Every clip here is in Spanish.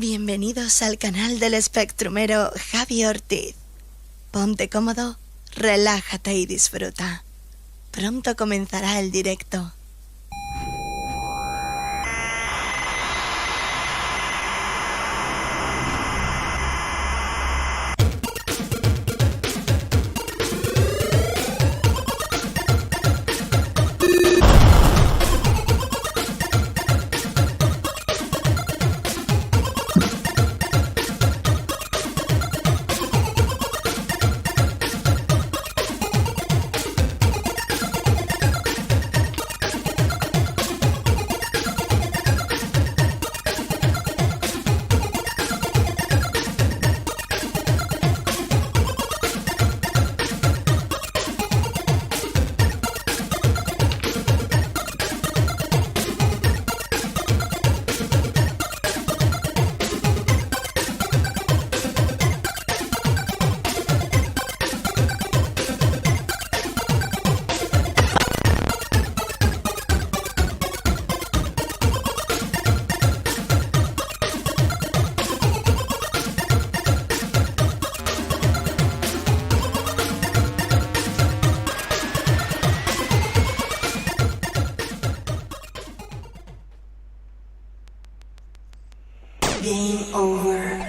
Bienvenidos al canal del espectrumero Javi Ortiz. Ponte cómodo, relájate y disfruta. Pronto comenzará el directo. Game over.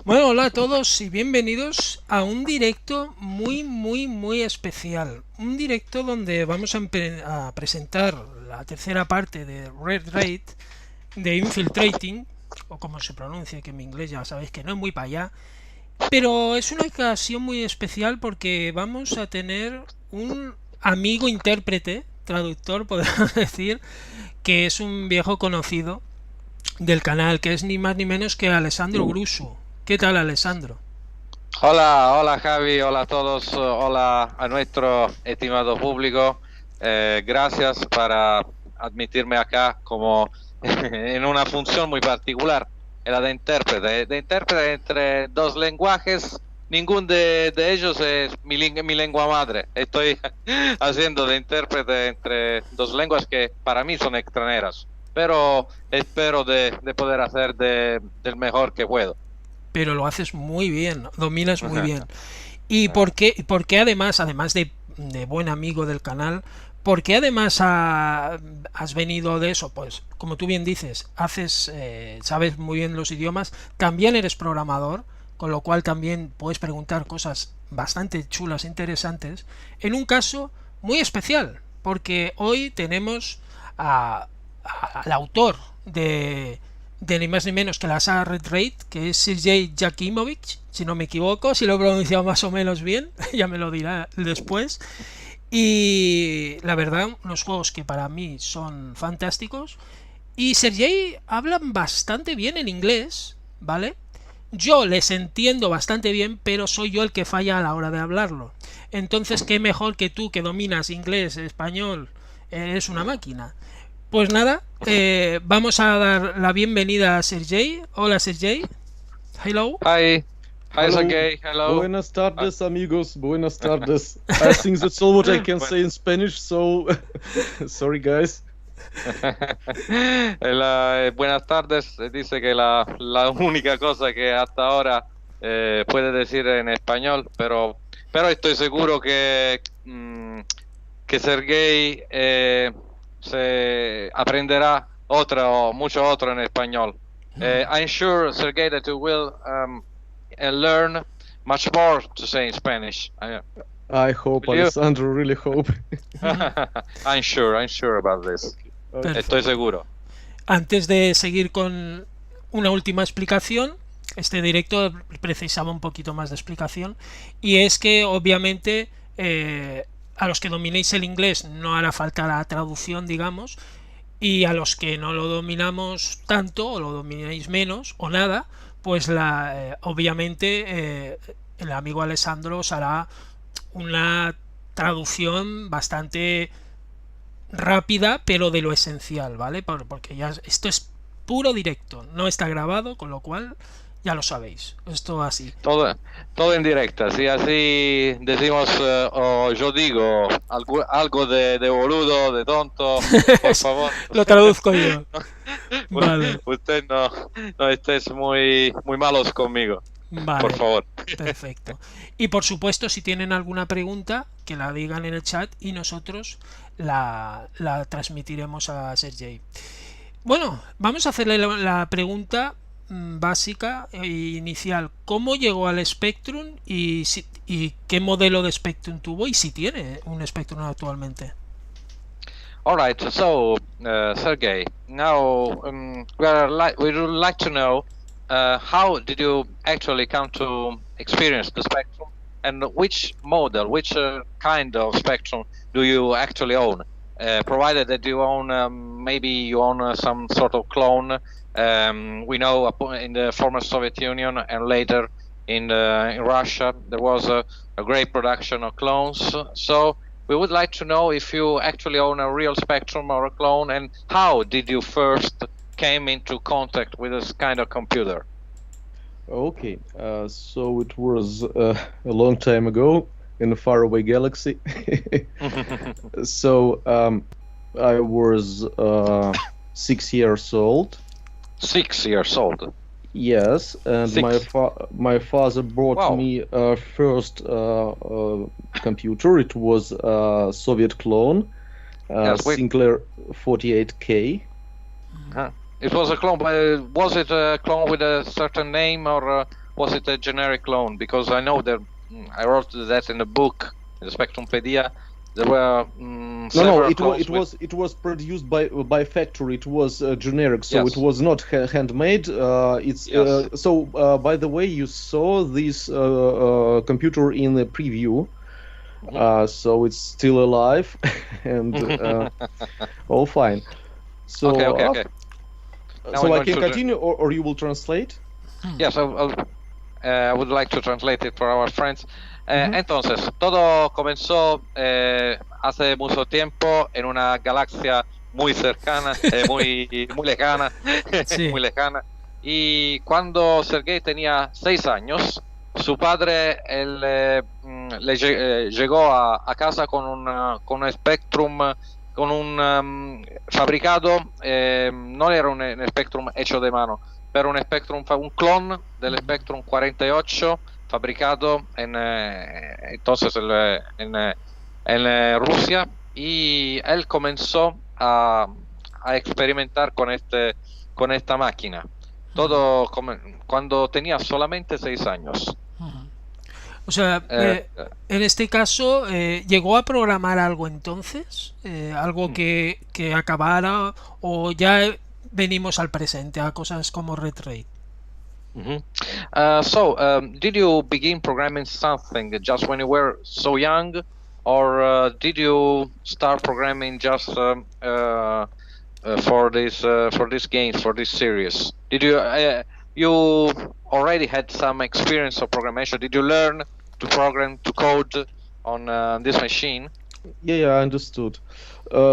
Bueno, hola a todos y bienvenidos a un directo muy especial. Un directo donde vamos a presentar la tercera parte de Red Raid de Infiltrating, o como se pronuncia, que en mi inglés ya sabéis que no es muy para allá. Pero es una ocasión muy especial porque vamos a tener un amigo intérprete, traductor, podemos decir, que es un viejo conocido del canal, que es ni más ni menos que Alessandro Grussu. ¿Qué tal, Alessandro? Hola, hola Javi, hola a todos, hola a nuestro estimado público. Gracias para admitirme acá como en una función muy particular, la de intérprete. De intérprete entre dos lenguajes, ninguno de ellos es mi lengua madre. Estoy haciendo de intérprete entre dos lenguas que para mí son extranjeras, pero espero de poder hacer del mejor que puedo. Pero lo haces muy bien, dominas muy bien. ¿Y por qué además de buen amigo del canal, por qué además has venido de eso? Pues como tú bien dices, sabes muy bien los idiomas, también eres programador, con lo cual también puedes preguntar cosas bastante chulas e interesantes, en un caso muy especial, porque hoy tenemos al autor de ni más ni menos que la saga Red Raid, que es Sergei Yakimovich, si no me equivoco, si lo he pronunciado más o menos bien, ya me lo dirá después. Y la verdad, unos juegos que para mí son fantásticos. Y Sergei hablan bastante bien en inglés, ¿vale? Yo les entiendo bastante bien, pero soy yo el que falla a la hora de hablarlo. Entonces, qué mejor que tú, que dominas inglés, español, eres una máquina. Pues nada, vamos a dar la bienvenida a Sergei. Hola Sergei. Hello. Hi, hi Hello, Sergey, hello. buenas tardes, amigos. Buenas tardes. I think that's all what I can say in Spanish, so sorry, guys. Buenas tardes, dice que la única cosa que hasta ahora puede decir en español, pero estoy seguro que Sergey se aprenderá mucho otro en español. I'm sure, Sergey, that you will learn much more to say in Spanish. I hope, Will you? Alessandro, really hope. I'm sure about this. Okay. Estoy seguro. Antes de seguir con una última explicación, este directo precisaba un poquito más de explicación, y es que obviamente a los que dominéis el inglés no hará falta la traducción, digamos, y a los que no lo dominamos tanto o lo domináis menos o nada, pues obviamente el amigo Alessandro os hará una traducción bastante rápida, pero de lo esencial, ¿vale? Porque ya esto es puro directo, no está grabado, con lo cual ya lo sabéis, esto así. Todo en directa, si así decimos o yo digo algo de boludo, de tonto, por favor. Lo traduzco yo. Vale. Usted no estés muy malos conmigo. Vale, por favor. Perfecto. Y por supuesto, si tienen alguna pregunta, que la digan en el chat y nosotros la transmitiremos a Sergei. Bueno, vamos a hacerle la pregunta básica e inicial. ¿Cómo llegó al Spectrum y qué modelo de Spectrum tuvo y si tiene un Spectrum actualmente? All right, so Sergey, now we would like to know how did you actually come to experience the Spectrum, and which model, which kind of Spectrum do you actually own? Provided that you own, maybe you own some sort of clone. We know in the former Soviet Union and later in Russia there was a great production of clones. So we would like to know if you actually own a real Spectrum or a clone, and how did you first came into contact with this kind of computer? Okay, so it was a long time ago in a faraway galaxy. So I was 6 years old. 6 years old. Yes, and my father bought me a first computer. It was a Soviet clone, Sinclair 48K. It was a clone, but was it a clone with a certain name, or was it a generic clone? Because I know that I wrote that in the book, in the Spectrumpedia. There were No, it was produced by factory. It was generic, so it was not handmade. By the way, you saw this computer in the preview, so it's still alive and all fine. So okay. So I can continue, or you will translate? Yes, I would like to translate it for our friends. Entonces, todo comenzó hace mucho tiempo en una galaxia muy cercana, muy lejana, Sí. muy lejana. Y cuando Sergei tenía 6 años, su padre llegó a casa con un Spectrum, con un fabricado, no era un Spectrum hecho de mano, pero un Spectrum, un clon del Spectrum 48 fabricado entonces en Rusia, y él comenzó a experimentar con esta máquina. Todo cuando tenía solamente 6 años. O sea, en este caso, ¿llegó a programar algo entonces? ¿Algo que acabara? ¿O ya venimos al presente, a cosas como Retrade? Did you begin programming something just when you were so young, or did you start programming just for this games, for this series? Did you already had some experience of programmation? Did you learn to program, to code on this machine? Yeah, I understood.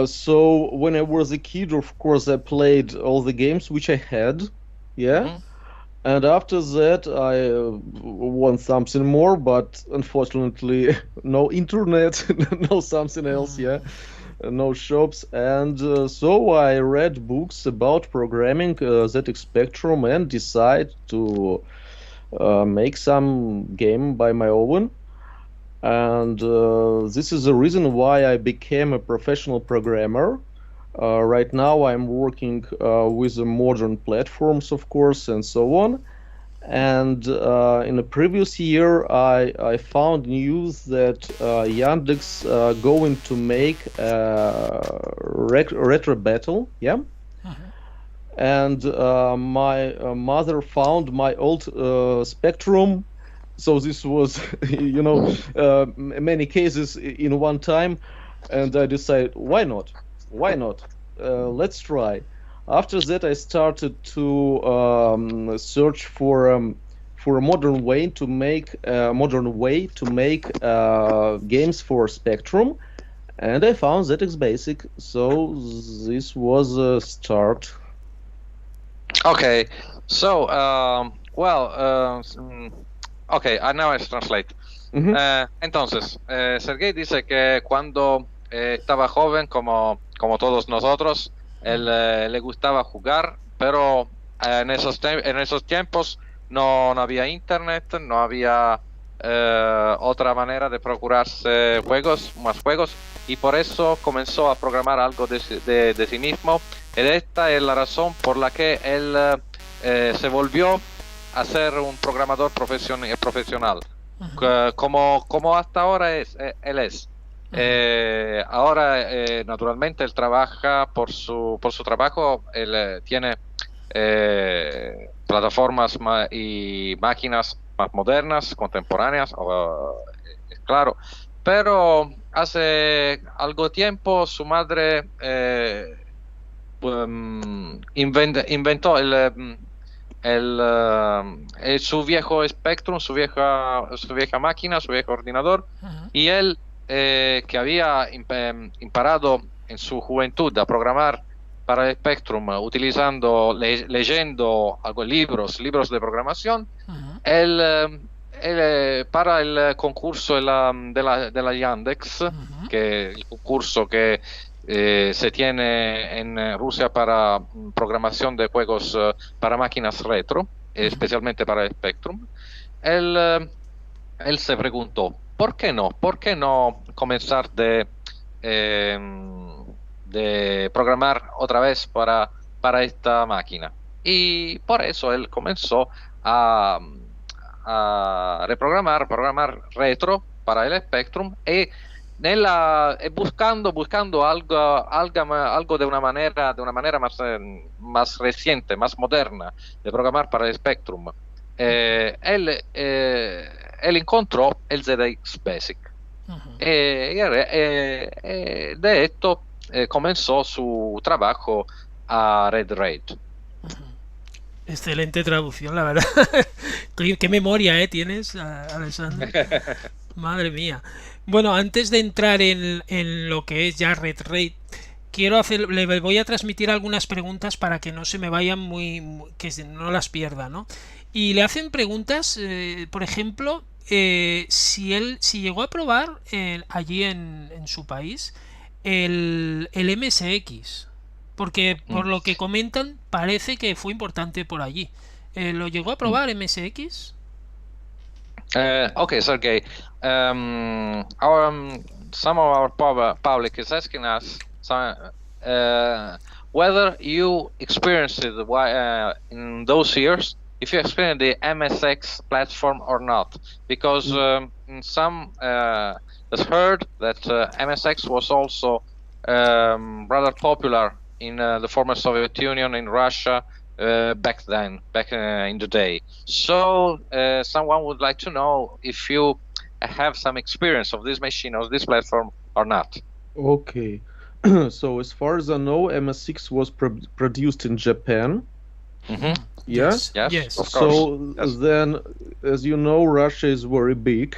So when I was a kid, of course, I played all the games which I had. Yeah. And after that, I want something more, but unfortunately, no internet, no something else, no shops. And so I read books about programming ZX Spectrum and decide to make some game by my own. And this is the reason why I became a professional programmer. Right now I'm working with the modern platforms, of course, and so on. And in the previous year, I found news that Yandex going to make a retro battle, And my mother found my old Spectrum. So this was, many cases in one time, and I decided, why not? Let's try. After that, I started to search for a modern way to make games for Spectrum, and I found ZX Basic. So this was a start. Okay, so okay, now I translate. Entonces, Sergei dice que cuando estaba joven, como todos nosotros, él le gustaba jugar, pero en esos tiempos no había internet, no había otra manera de procurarse más juegos, y por eso comenzó a programar algo de sí mismo. Y esta es la razón por la que él se volvió a ser un programador profesional, como hasta ahora él es. Ahora naturalmente él trabaja por su trabajo, él tiene plataformas y máquinas más modernas, contemporáneas, claro, pero hace algo tiempo su madre inventó su viejo Spectrum, su vieja máquina, su viejo ordenador, y él que había imparado en su juventud a programar para el Spectrum leyendo libros de programación, él para el concurso de la Yandex, que el concurso que se tiene en Rusia para programación de juegos para máquinas retro, especialmente para el Spectrum, él se preguntó, ¿por qué no comenzar de programar otra vez para esta máquina? Y por eso él comenzó a programar retro para el Spectrum e buscando algo de una manera más reciente, más moderna de programar para el Spectrum. Él encontró el ZX Basic. De esto comenzó su trabajo a Red Raid. Excelente traducción, la verdad. Qué memoria tienes, Alessandro. Madre mía. Bueno, antes de entrar en lo que es ya Red Raid, le voy a transmitir algunas preguntas para que no se me vayan que no las pierda, ¿no? Y le hacen preguntas, por ejemplo, si llegó a probar allí en su país el MSX, porque por lo que comentan parece que fue importante por allí. ¿Lo llegó a probar MSX? Okay, Sergei. Some of our public is asking us whether you experienced it in those years, if you experienced the MSX platform or not, because some has heard that MSX was also rather popular in the former Soviet Union, in Russia, back in the day. So someone would like to know if you have some experience of this machine or this platform or not. Okay. So as far as I know, MS6 was produced in Japan. Mm-hmm. Yeah? Yes, of course. So then, as you know, Russia is very big.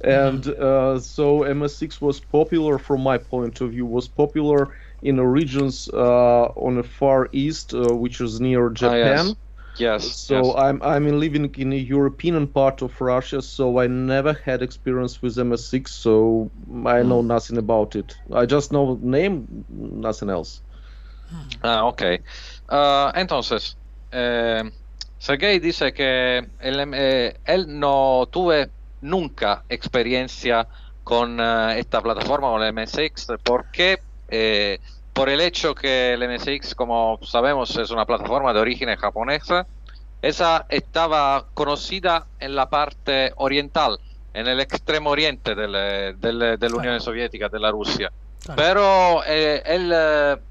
And so MS6 was popular, from my point of view, was popular in the regions on the far east, which is near Japan. Yes. So I'm living in the European part of Russia, so I never had experience with MS6, so I know nothing about it. I just know the name, nothing else. Ok. Entonces, Sergei dice que él no tuve nunca experiencia con esta plataforma, con el MSX, porque por el hecho que el MSX, como sabemos, es una plataforma de origen japonesa, esa estaba conocida en la parte oriental, en el extremo oriente de la Unión Soviética, de la Rusia. Claro. Pero él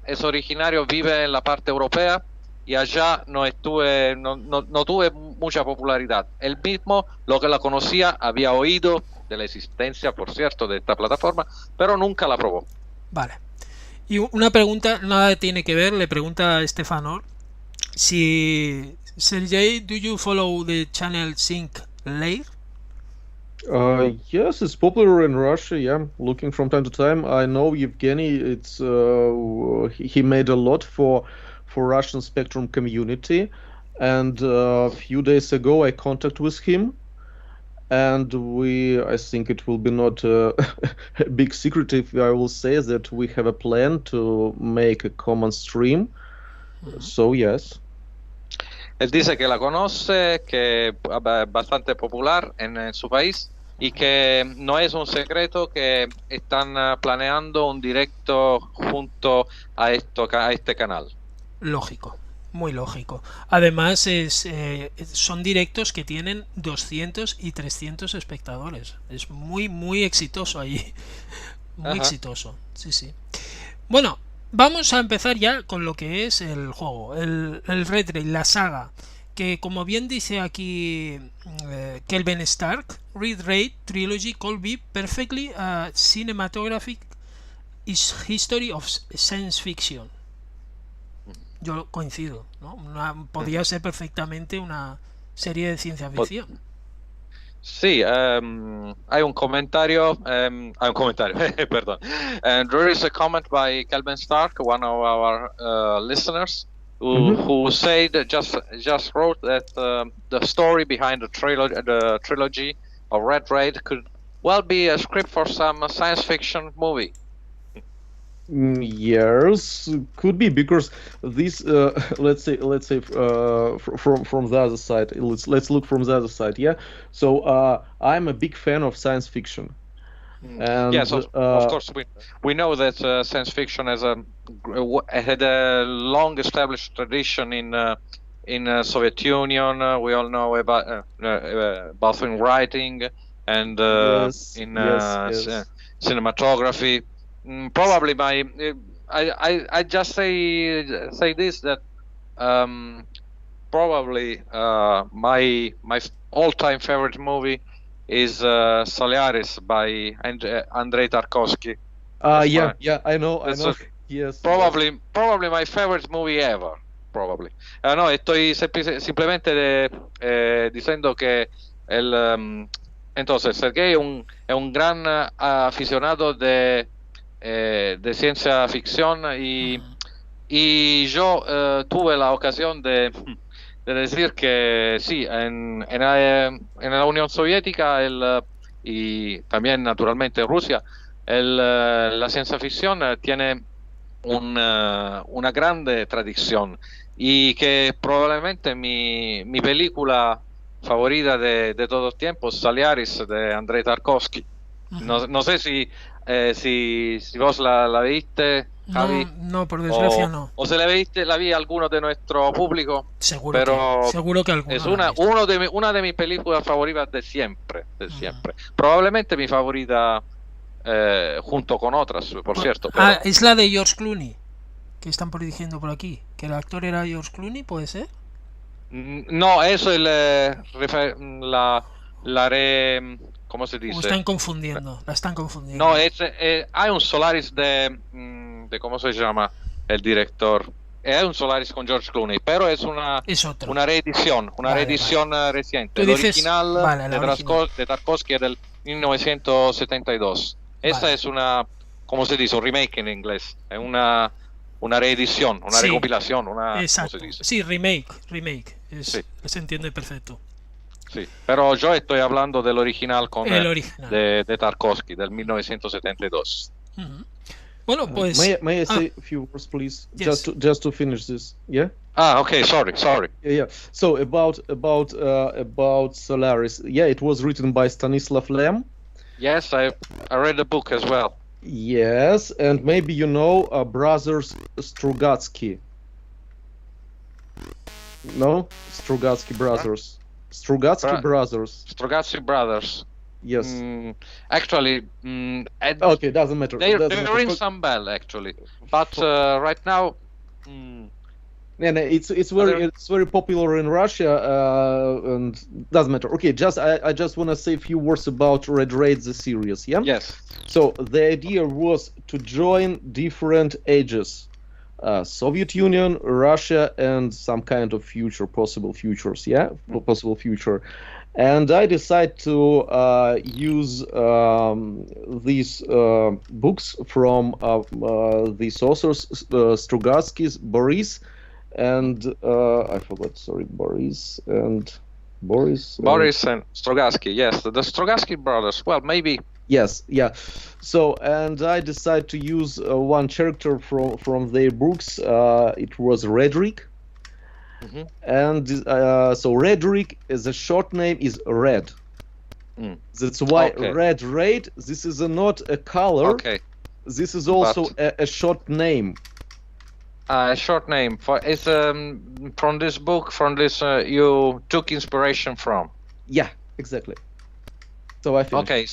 es originario, vive en la parte europea y allá no tuve mucha popularidad. Él mismo, lo que la conocía, había oído de la existencia, por cierto, de esta plataforma, pero nunca la probó. Vale. Y una pregunta, nada tiene que ver, le pregunta a Stefanor si Sergei, do you follow the channel Sync Lair? Yes, it's popular in Russia. Yeah, looking from time to time. I know Evgeny. It's he made a lot for Russian Spectrum community, and a few days ago I contacted with him, and I think it will be not a big secret if I will say that we have a plan to make a common stream. So yes. Él dice que la conoce, que es bastante popular en su país y que no es un secreto que están planeando un directo junto a este canal. Lógico, muy lógico. Además son directos que tienen 200 y 300 espectadores. Es muy, muy exitoso allí. Muy exitoso, sí. Bueno, vamos a empezar ya con lo que es el juego, el Red Raid, la saga, que como bien dice aquí Kelvin Stark, Red Raid Trilogy could be perfectly a cinematographic history of science fiction. Yo coincido, ¿no? Podría ser perfectamente una serie de ciencia ficción. Sí, hay un comentario, perdón. There is a comment by Kelvin Stark, one of our listeners, who said just wrote that the story behind the trilogy of Red Raid could well be a script for some science fiction movie. Yes, could be, because this let's say from the other side, let's look from the other side. Yeah, so I'm a big fan of science fiction. And, yes, of course we know that science fiction had a long established tradition in in Soviet Union. We all know about both in writing and cinematography. Probably I just say this, that probably my all-time favorite movie is Solaris by Andrei Tarkovsky. Yeah, I know. Yes. Probably my favorite movie ever. Probably. No, estoy simplemente diciendo que entonces Sergei es un gran aficionado de ciencia ficción y yo tuve la ocasión de decir que sí, en la Unión Soviética y también naturalmente en Rusia, la ciencia ficción tiene una grande tradición, y que probablemente mi película favorita de todos los tiempos, Solaris, de Andrei Tarkovsky. No sé si vos la viste, Javi. No, por desgracia no. O se la vi a alguno de nuestro público. Seguro que alguno. Es una de mis películas favoritas de siempre. Probablemente mi favorita, junto con otras, por cierto. Pero... es la de George Clooney, que están diciendo por aquí, que el actor era George Clooney, ¿puede ser? No, eso es ¿cómo se dice? La están confundiendo. No, hay un Solaris de ¿cómo se llama el director? Es un Solaris con George Clooney, pero es una reedición, reciente. El original de Tarkovsky es del 1972. Esta es una, ¿cómo se dice? Un remake en inglés. Es una reedición, una recopilación, exacto. ¿cómo se dice? Sí, remake. Se entiende perfecto. Sí, pero yo estoy hablando del original de Tarkovsky, del 1972. Bueno, pues... May I say a few words, please? Yes. Just to finish this, yeah? Okay, sorry. Yeah. So about Solaris, yeah, it was written by Stanislav Lem. Yes, I read the book as well. Yes, and maybe you know brothers Strugatsky. No? Strugatsky brothers. Strugatsky brothers. Yes. Actually, okay, doesn't matter. They ring some bell, actually, but right now. And it's very popular in Russia, and doesn't matter. Okay, I just want to say a few words about Red Raid, the series. Yeah. Yes. So the idea was to join different ages, Soviet Union, Russia, and some kind of possible futures. Yeah, possible future. And I decided to use these books from these authors, Strugatsky's Boris. And I forgot. Sorry, Boris and Strugatsky. Yes, the Strugatsky brothers. Well, maybe. Yes, yeah. So, and I decided to use one character from their books. It was Redrick. And so Redrick, as a short name, is Red. That's why Red Raid. This is not a color. Okay. This is also a short name. A short name it's from this book. From this, you took inspiration from. Yeah, exactly. So I finished. Okay,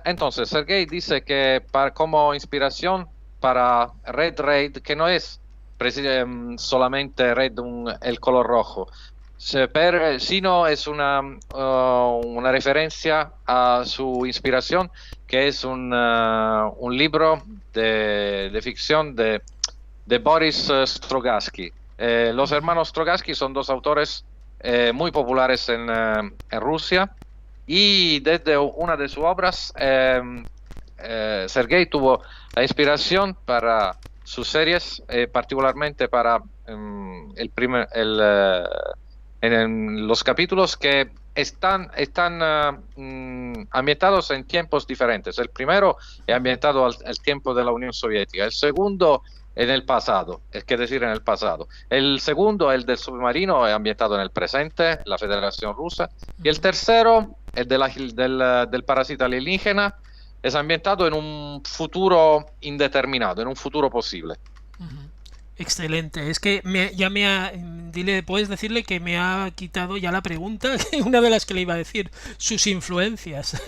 entonces Sergei dice que como inspiración para Red Raid, que no es solamente red el color rojo, sino es una referencia a su inspiración, que es un libro de ficción de Boris Strugatsky. Los hermanos Strugatsky son dos autores muy populares en Rusia, y desde una de sus obras Sergei tuvo la inspiración para sus series, particularmente para los capítulos que están ambientados en tiempos diferentes. El primero es ambientado al tiempo de la Unión Soviética, el segundo en el pasado, es decir, en el pasado. El segundo, el del submarino, es ambientado en el presente, la Federación Rusa, y el tercero, el del parásito alienígena, es ambientado en un futuro indeterminado, en un futuro posible. Excelente, es que puedes decirle que me ha quitado ya la pregunta, una de las que le iba a decir, sus influencias.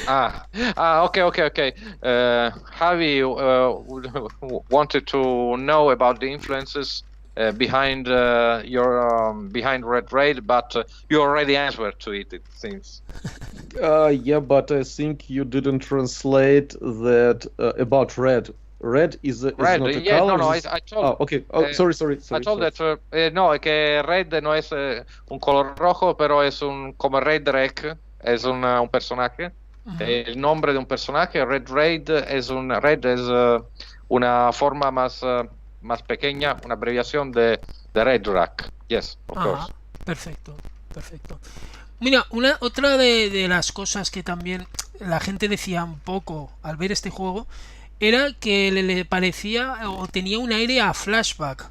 Okay. Javi wanted to know about the influences behind behind Red Raid, but you already answered to it seems. Yeah, but I think you didn't translate that about red. Red is Red, not a yeah, color. no, this- I told. Okay. Oh, sorry. I told that no, que red no es un color rojo, pero es como Red Rec, es un personaje. El nombre de un personaje, Red Raid, es una forma más pequeña, una abreviación de Red Rack. Yes, of course. Perfecto. Mira, otra de las cosas que también la gente decía un poco al ver este juego era que le parecía o tenía un aire a Flashback.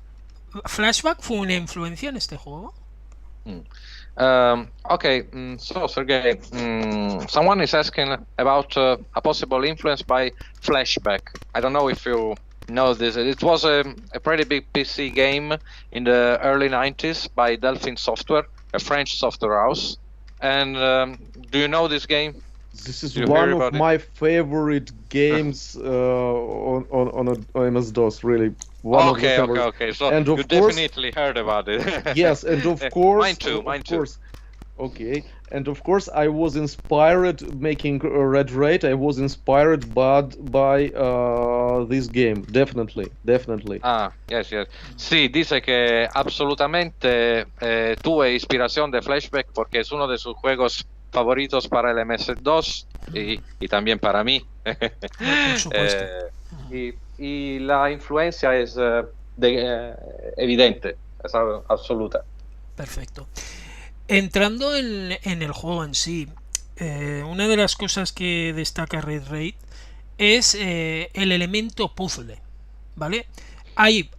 ¿Flashback fue una influencia en este juego? Okay, so Sergei, someone is asking about a possible influence by Flashback. I don't know if you know this. It was a pretty big PC game in the early 90s by Delphine Software, a French software house. And do you know this game? This is one of my favorite games on MS-DOS, really. Okay. So and you definitely heard about it. Yes, and of course... Mine too. Okay, and of course I was inspired making Red Raid. I was inspired by this game, definitely. Yes. Sí, dice que absolutamente tuve inspiración de Flashback porque es uno de sus juegos favoritos para el MS2 y también para mí. Por supuesto. Y la influencia es evidente, es absoluta. Perfecto. Entrando en el juego en sí, una de las cosas que destaca Red Raid es el elemento puzzle, ¿vale? Hay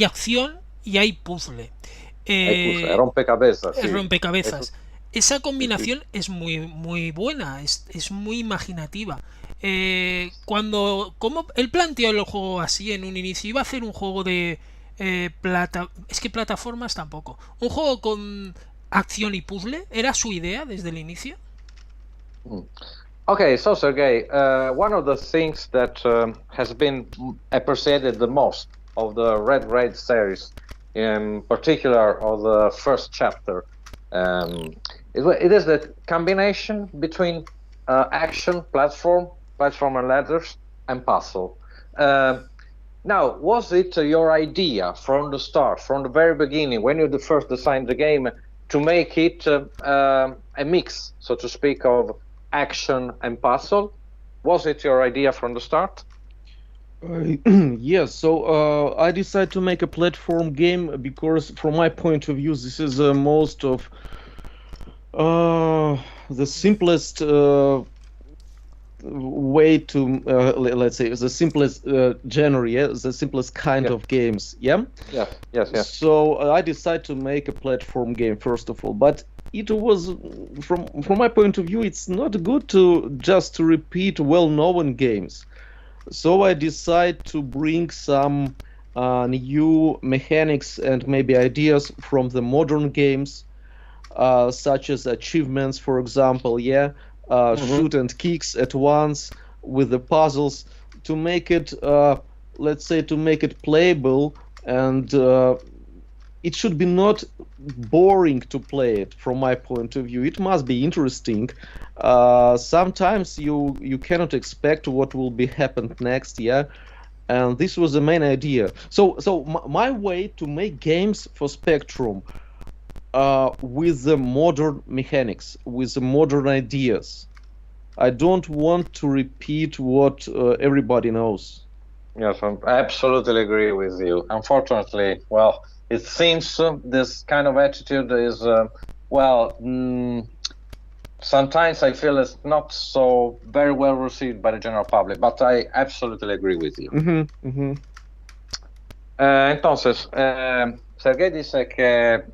acción y hay puzzle. Rompecabezas. Sí. Rompecabezas. Esa combinación es muy buena, es muy imaginativa. Como él planteó el juego así en un inicio, iba a hacer un juego de plataformas tampoco. Un juego con acción y puzzle, ¿era su idea desde el inicio? Okay, so Sergei, one of the things that has been appreciated the most of the Red Raid series, in particular of the first chapter, it is the combination between action, platform and ladders, and puzzle. Now, was it your idea from the start, from the very beginning, when you first designed the game, to make it a mix, so to speak, of action and puzzle? Was it your idea from the start? Yes, so I decided to make a platform game because, from my point of view, this is most of the simplest way to, let's say, the simplest genre, the simplest kind of games, Yes. So I decided to make a platform game, first of all, but it was, from my point of view, it's not good to just repeat well-known games. So I decided to bring some new mechanics and maybe ideas from the modern games, such as achievements, for example, shoot and kicks at once with the puzzles, to make it, let's say, to make it playable, and it should be not boring to play it. From my point of view, it must be interesting. Sometimes you cannot expect what will be happened next, and this was the main idea. So my way to make games for Spectrum with the modern mechanics, with the modern ideas. I don't want to repeat what everybody knows. Yes, I absolutely agree with you. Unfortunately, well, it seems this kind of attitude is, sometimes I feel it's not so very well received by the general public, but I absolutely agree with you. Entonces, Sergei dice que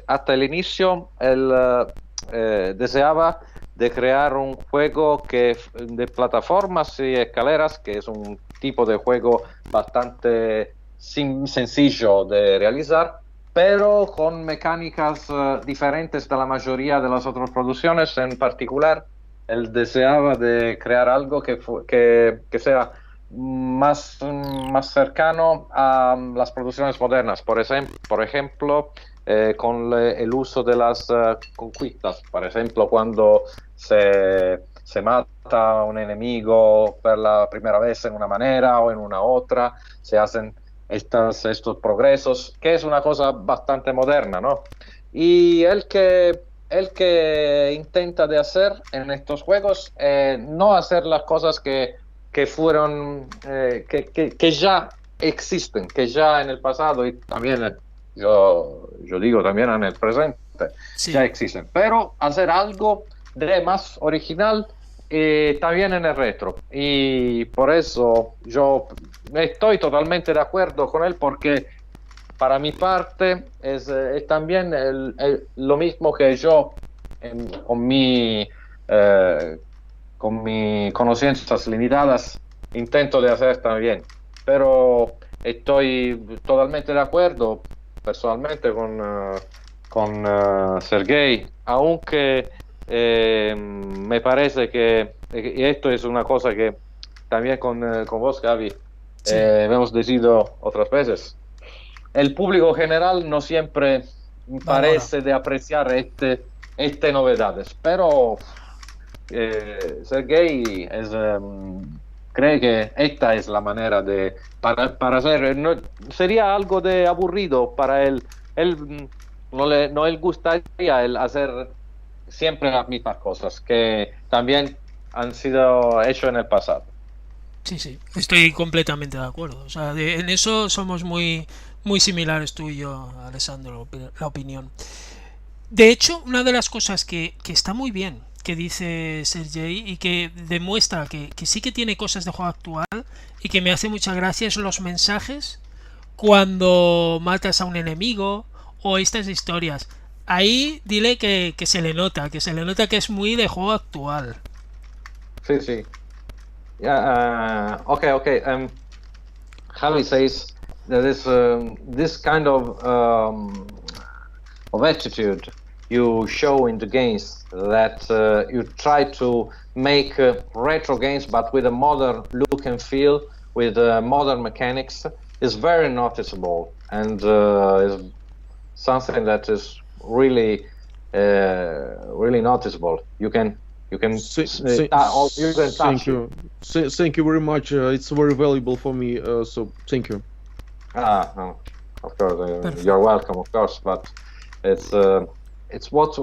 hasta el inicio él deseaba de crear un juego de plataformas y escaleras, que es un tipo de juego bastante sencillo de realizar, pero con mecánicas diferentes de la mayoría de las otras producciones. En particular, él deseaba de crear algo que sea más cercano a las producciones modernas. Por ejemplo, con el uso de las conquistas. Por ejemplo, cuando se mata a un enemigo por la primera vez en una manera o en una otra, se hacen estos progresos, que es una cosa bastante moderna, ¿no? Y el que intenta de hacer en estos juegos, no hacer las cosas que fueron, que ya existen, que ya en el pasado y también, yo digo también en el presente, Sí. ya existen, pero hacer algo de más original también en el retro. Y por eso yo estoy totalmente de acuerdo con él, porque para mi parte es también lo mismo que yo con mis conocimientos limitadas intento de hacer también. Pero estoy totalmente de acuerdo personalmente con Sergei, aunque me parece que, y esto es una cosa que también con vos, Gaby, Sí. hemos decidido otras veces. El público general no siempre parece de apreciar estas novedades, pero Sergei cree que esta es la manera para hacer. No, sería algo de aburrido para él. Él no le gustaría el hacer siempre las mismas cosas que también han sido hechas en el pasado. Sí, sí, estoy completamente de acuerdo. O sea, en eso somos muy similares tú y yo, Alessandro, la opinión. De hecho, una de las cosas que está muy bien que dice Sergei y que demuestra que sí que tiene cosas de juego actual y que me hace mucha gracia es los mensajes cuando matas a un enemigo o estas historias. Ahí dile que se le nota, que es muy de juego actual. Sí, sí. Yeah, okay. Javi says that this kind of attitude you show in the games, that you try to make retro games but with a modern look and feel, with modern mechanics, is very noticeable, and is something that is really noticeable. You can thank you. Thank you very much. It's very valuable for me. So thank you. No, of course, you're welcome, of course. But it's what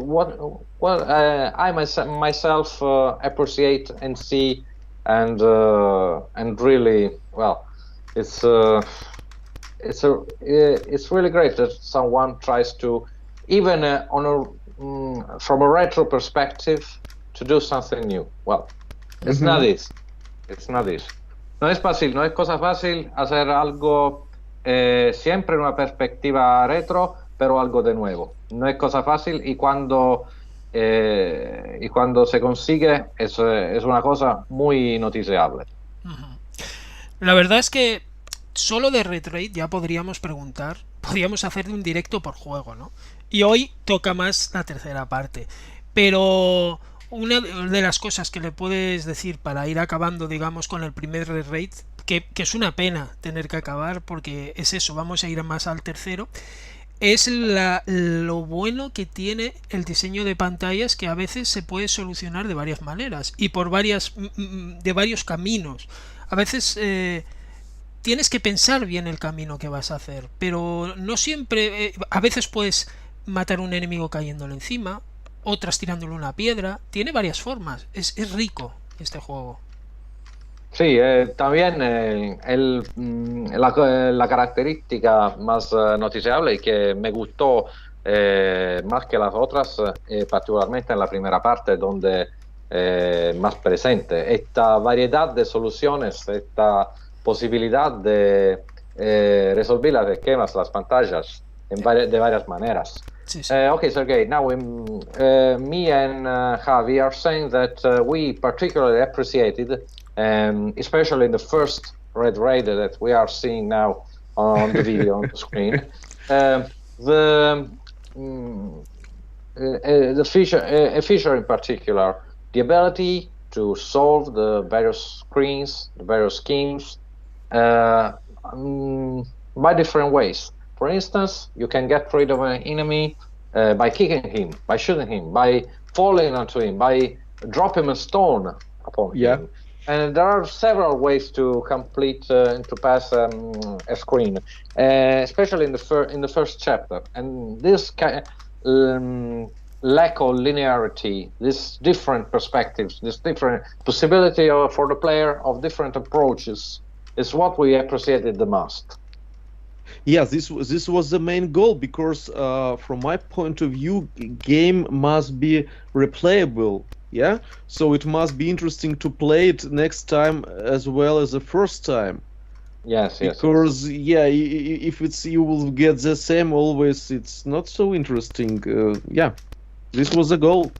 I myself appreciate and see, and really, well, it's really great that someone tries to, even from a retro perspective, to do something new. Well, it's not easy. It's not easy. No es fácil, no es cosa fácil hacer algo siempre en una perspectiva retro, pero algo de nuevo. No es cosa fácil, y cuando se consigue es una cosa muy noticiable. La verdad es que solo de Retrade ya podríamos hacer un directo por juego, ¿no? Y hoy toca más la tercera parte. Pero una de las cosas que le puedes decir para ir acabando, digamos, con el primer Retrade, que es una pena tener que acabar porque es eso, vamos a ir más al tercero, es lo bueno que tiene el diseño de pantallas, que a veces se puede solucionar de varias maneras y de varios caminos. A veces tienes que pensar bien el camino que vas a hacer, pero no siempre. A veces puedes matar a un enemigo cayéndole encima, otras tirándole una piedra. Tiene varias formas. Es rico este juego. Sí, también la característica más noticiable y que me gustó más que las otras, particularmente en la primera parte, donde más presente, esta variedad de soluciones, esta posibilidad de resolver los esquemas, las pantallas, de varias maneras. Sí, sí. Okay, Sergei, now me and Javi are saying that we particularly appreciated, especially in the first Red Raider that we are seeing now on the video on the screen, the a feature in particular, the ability to solve the various screens, the various schemes, by different ways. For instance, you can get rid of an enemy by kicking him, by shooting him, by falling onto him, by dropping a stone upon him. And there are several ways to complete to pass a screen, especially in the first chapter. And this lack of linearity, this different perspectives, this different possibility for the player of different approaches is what we appreciated the most. Yeah, this was the main goal, because from my point of view, game must be replayable. Yeah, so it must be interesting to play it next time as well as the first time. Yes, because yeah, if it's you will get the same always, it's not so interesting. Yeah, this was the goal.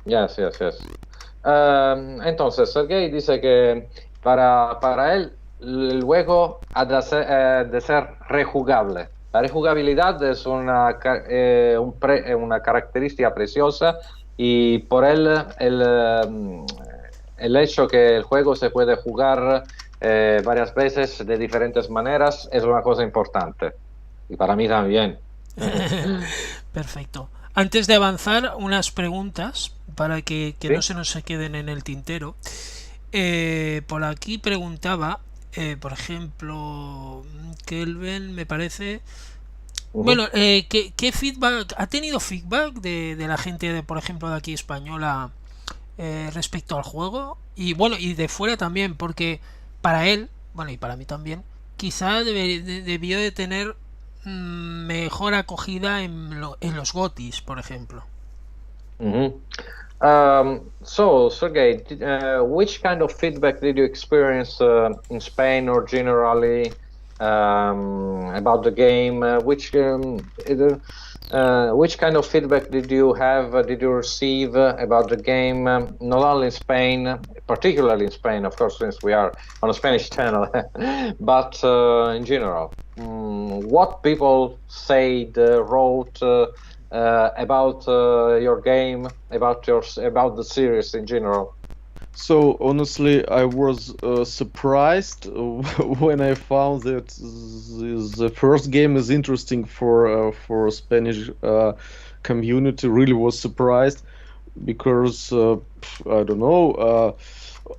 Yes. Entonces, Sergei dice que para él el juego ha de ser rejugable. La rejugabilidad es una característica preciosa, y por él el hecho que el juego se puede jugar varias veces de diferentes maneras es una cosa importante, y para mí también. Perfecto. Antes de avanzar, unas preguntas para que ¿Sí? no se nos queden en el tintero. Por aquí preguntaba, por ejemplo, Kelvin, me parece... Bueno, ¿qué feedback ha tenido feedback de la gente, por ejemplo, de aquí española respecto al juego? Y bueno, y de fuera también, porque para él, bueno, y para mí también, quizá debió de tener mejor acogida en los GOTYs, por ejemplo. So, Sergei, which kind of feedback did you experience in Spain or generally about the game? Which kind of feedback did you have? Did you receive about the game? Not only in Spain, particularly in Spain, of course, since we are on a Spanish channel, but in general. What people said, wrote about your game, about the series in general? So honestly, I was surprised when I found that the first game is interesting for Spanish community. Really was surprised, because I don't know.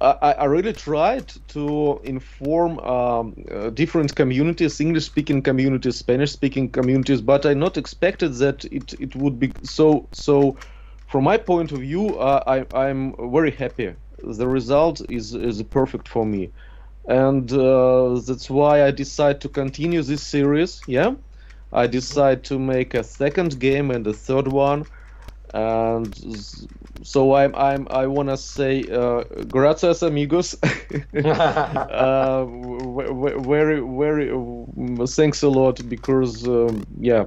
I really tried to inform different communities, English-speaking communities, Spanish-speaking communities, but I not expected that it would be so. So, from my point of view, I'm very happy. The result is perfect for me, and that's why I decide to continue this series. Yeah, I decide to make a second game and a third one, and so I wanna say gracias amigos. Very thanks a lot, because yeah,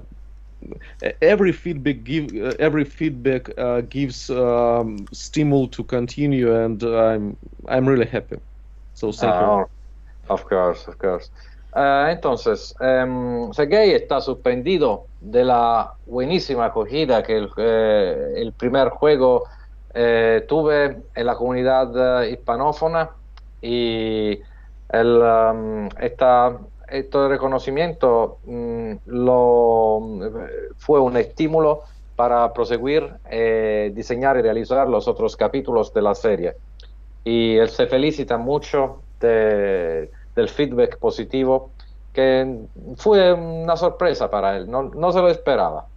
every feedback gives stimul to continue, and I'm really happy. So thank you. Of course. Entonces, Sergei está sorprendido de la buenísima acogida que el primer juego tuve en la comunidad hispanófona, y este reconocimiento fue un estímulo para proseguir, diseñar y realizar los otros capítulos de la serie. Y él se felicita mucho del feedback positivo, que fue una sorpresa para él, no se lo esperaba.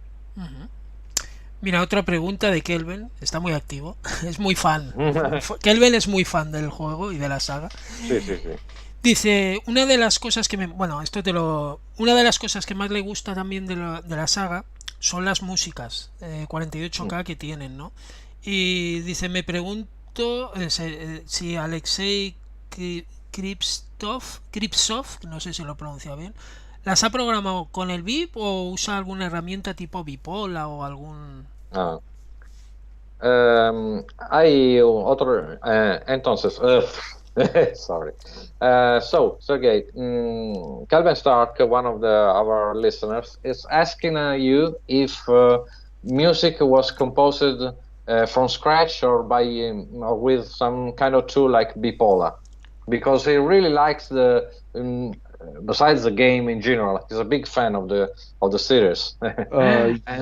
Mira, otra pregunta de Kelvin, está muy activo, es muy fan. Kelvin es muy fan del juego y de la saga. Sí. Dice, una de las cosas que una de las cosas que más le gusta también de la saga son las músicas 48K que tienen, ¿no? Y dice, me pregunto si Alexei Kripsov, no sé si lo pronuncia bien, ¿las ha programado con el VIP o usa alguna herramienta tipo Bipola o algún...? Hay otro... entonces, Sorry. So, Sergei, Calvin Stark, one of our listeners, is asking you if music was composed from scratch or by or with some kind of tool like Bipolar, because he really likes the besides the game in general, he's a big fan of the series.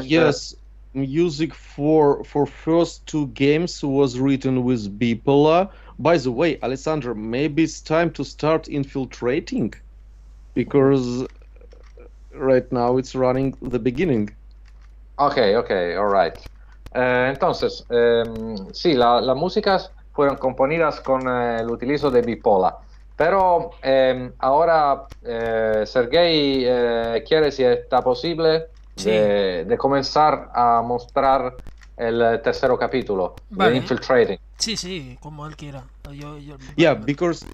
Yes, music for first two games was written with Bipolar. By the way, Alessandro, maybe it's time to start Infiltrating, because right now it's running the beginning. Okay, all right. Entonces, sí, las músicas fueron componidas con el utilizo de Bipolar, pero ahora Sergei quiere si está posible de comenzar a mostrar el tercer capítulo de Infiltrating. Sí, como él quiera. Because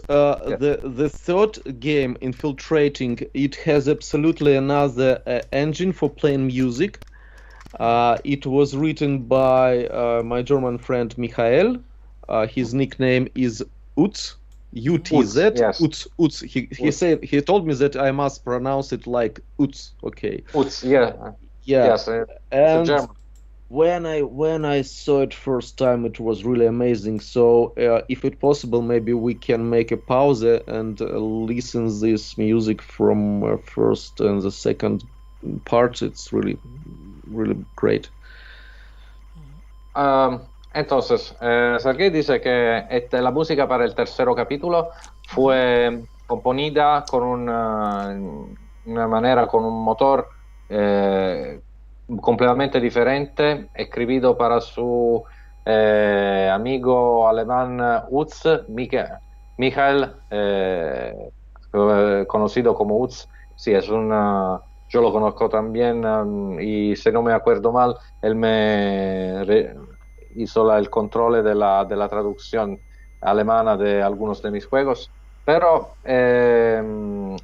the third game, Infiltrating, it has absolutely another engine for playing music. It was written by my German friend Michael. His nickname is Utz, U-T-Z, yes. Utz. He told me that I must pronounce it like Utz. Okay. Utz, yeah. Yes. And German. When I saw it first time, it was really amazing. So if it's possible, maybe we can make a pause and listen this music from first and the second part. It's really great. Entonces, Sergei dice que la música para el tercer capítulo fue componida con una manera, con un motor completamente diferente, escrito para su amigo alemán Utz, Michael, conocido como Utz. Sí, yo lo conozco también, y si no me acuerdo mal, él me hizo el control de la traducción alemana de algunos de mis juegos. Pero él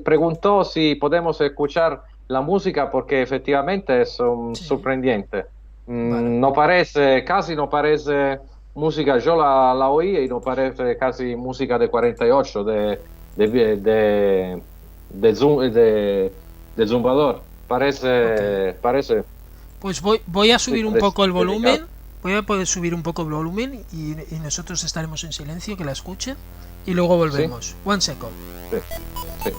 preguntó si podemos escuchar la música, porque efectivamente es sorprendente. No parece, casi no parece música. Yo la oí y no parece casi música de 48 de zumbador. Parece. Pues voy a subir un poco el volumen. Voy a poder subir un poco el volumen y nosotros estaremos en silencio, que la escuchen, y luego volvemos. ¿Sí? One second. Sí.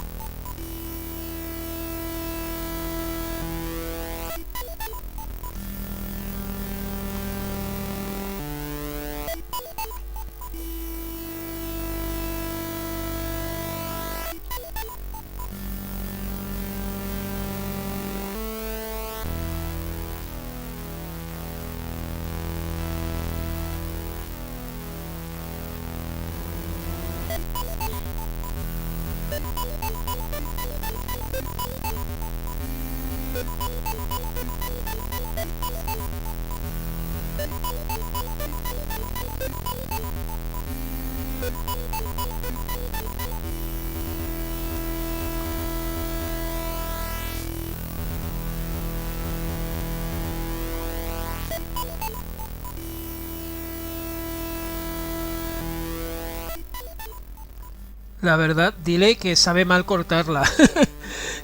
La verdad, dile que sabe mal cortarla.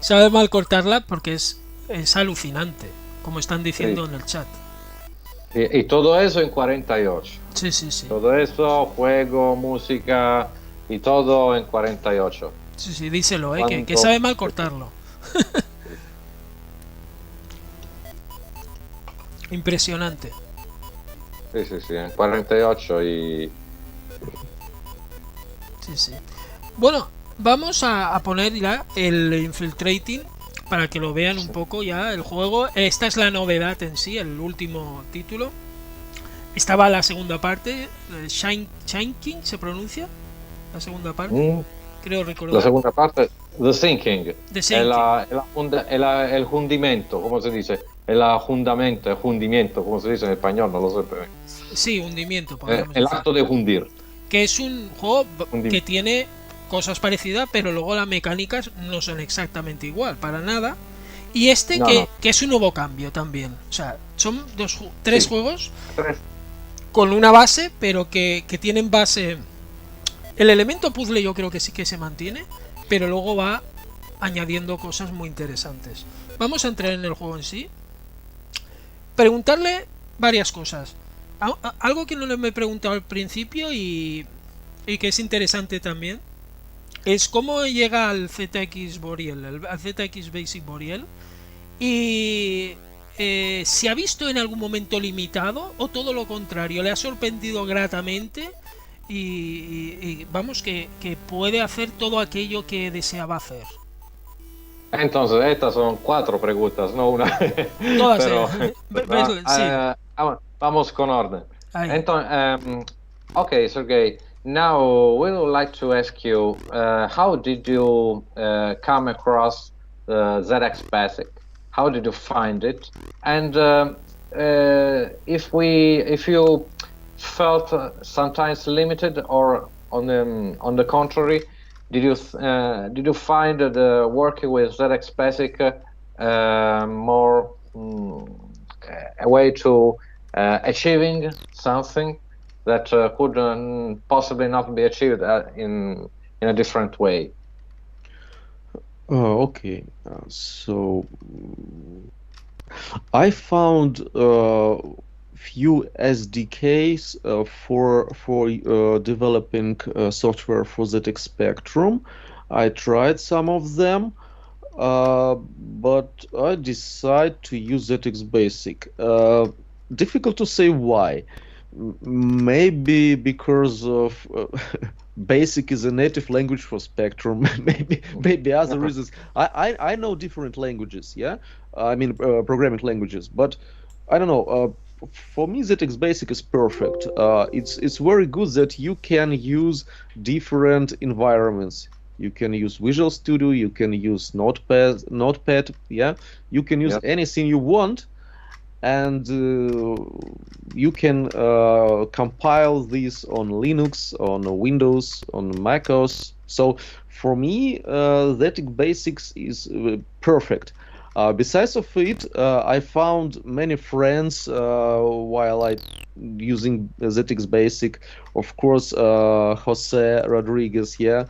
Sabe mal cortarla porque es alucinante, como están diciendo en el chat. Y todo eso en 48. Sí. Todo eso, juego, música y todo en 48. Sí, díselo, que sabe mal cortarlo. Impresionante. Sí, en 48 y... Sí. Bueno, vamos a poner ya el Infiltrating para que lo vean un poco ya el juego. Esta es la novedad en sí, el último título. Estaba la segunda parte, Shinking se pronuncia, la segunda parte. Creo recordar. La segunda parte, The Sinking. El hundimiento, ¿cómo se dice? El hundimiento, ¿cómo se dice en español? No lo sé. Sí, hundimiento. El acto de hundir. Que es un juego que tiene cosas parecidas, pero luego las mecánicas no son exactamente igual, para nada. Y que es un nuevo cambio también. O sea, son tres juegos con una base, pero que tienen base. El elemento puzzle yo creo que sí que se mantiene, pero luego va añadiendo cosas muy interesantes. Vamos a entrar en el juego en sí. Preguntarle varias cosas. Algo que no le me he preguntado al principio y que es interesante también es cómo llega al ZX Boriel, al ZX Basic Boriel, y ¿se ha visto en algún momento limitado o todo lo contrario? ¿Le ha sorprendido gratamente y vamos, que puede hacer todo aquello que deseaba hacer? Entonces, estas son 4 preguntas, no una. Todas, Pero, sí. Vamos con orden. Ahí. Entonces, okay, Sergei. Now we would like to ask you, how did you come across ZX Basic? How did you find it? And if you felt sometimes limited, or on the contrary, did you find that working with ZX Basic more a way to achieving something that could possibly not be achieved in a different way? Okay, so I found few SDKs for developing software for ZX Spectrum. I tried some of them, but I decided to use ZX Basic. Difficult to say why. Maybe because of Basic is a native language for Spectrum. maybe other reasons. I know different languages. Yeah, I mean programming languages, but I don't know. For me, ZX Basic is perfect. It's very good that you can use different environments. You can use Visual Studio. You can use Notepad. Yeah, you can use anything you want. And you can compile these on Linux, on Windows, on macOS. So for me, ZX Basics is perfect. Besides of it, I found many friends while I using ZX Basic. Of course, Jose Rodriguez. Yeah.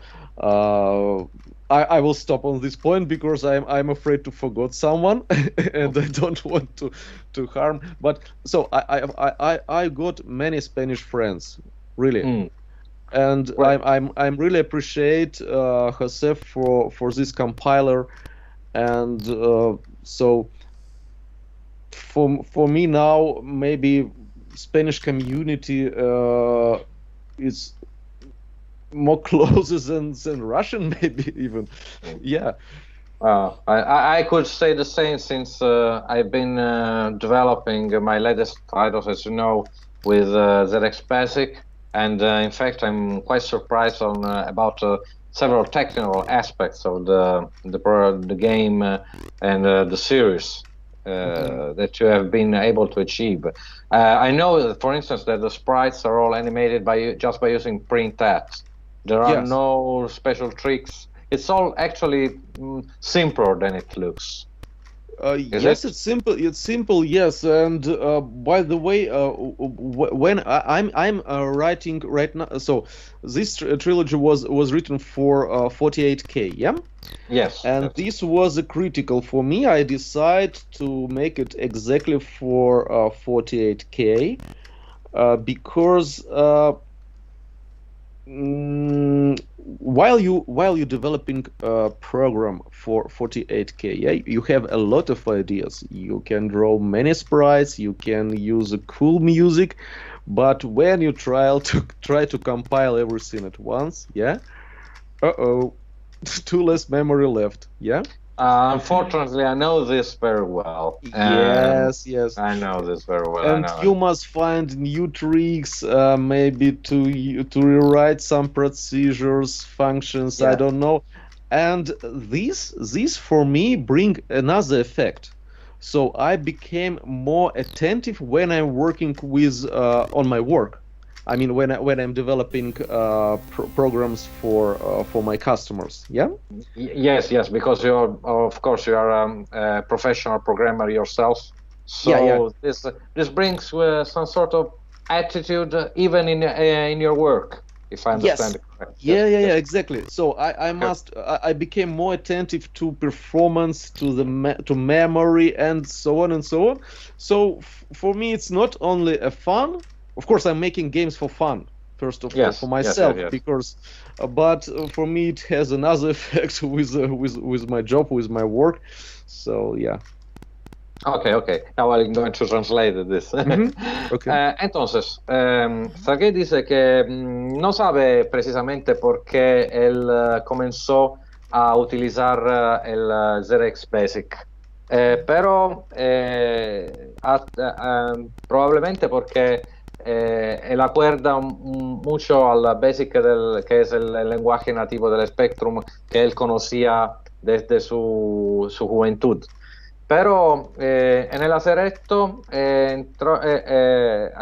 I will stop on this point because I'm afraid to forget someone and I don't want to harm. But so I got many Spanish friends, really, and Right. I'm really appreciate Jose for this compiler, and so for me now maybe Spanish community is more closer than Russian, maybe even. Yeah. I could say the same, since I've been developing my latest titles, as you know, with ZX Basic, and in fact I'm quite surprised about several technical aspects of the game and the series that you have been able to achieve. I know, for instance, that the sprites are all animated just by using print at. There are Yes. no special tricks. It's all actually simpler than it looks. Yes, it? it's simple. It's simple. Yes, and by the way, when I'm writing right now, so this trilogy was written for 48K. Yeah. Yes. And yes. this was critical for me. I decided to make it exactly for 48K because while you're developing a program for 48K, yeah, you have a lot of ideas. You can draw many sprites. You can use cool music, but when you try to compile everything at once, yeah, too less memory left. Yeah. Unfortunately, I know this very well. Yes. I know this very well. And you must find new tricks, maybe to rewrite some procedures, functions. I don't know. And these for me bring another effect. So I became more attentive when I'm working with on my work. I mean, when I'm developing programs for my customers. Yeah. Yes, because of course you are a professional programmer yourself. So Yeah. this brings some sort of attitude even in your work, if I understand it correctly. Yeah, exactly. So I became more attentive to performance, to memory, and so on and so on. So for me, it's not only a fun. Of course, I'm making games for fun, first of all, for myself, because, but for me, it has another effect with my job, with my work. So yeah. Okay. Now I'm going to translate this. Okay. Entonces, Sergei dice que no sabe precisamente por qué él comenzó a utilizar el ZX Basic, pero probablemente porque él acuerda mucho al Basic, que es el lenguaje nativo del Spectrum que él conocía desde su juventud. Pero en el hacer esto ha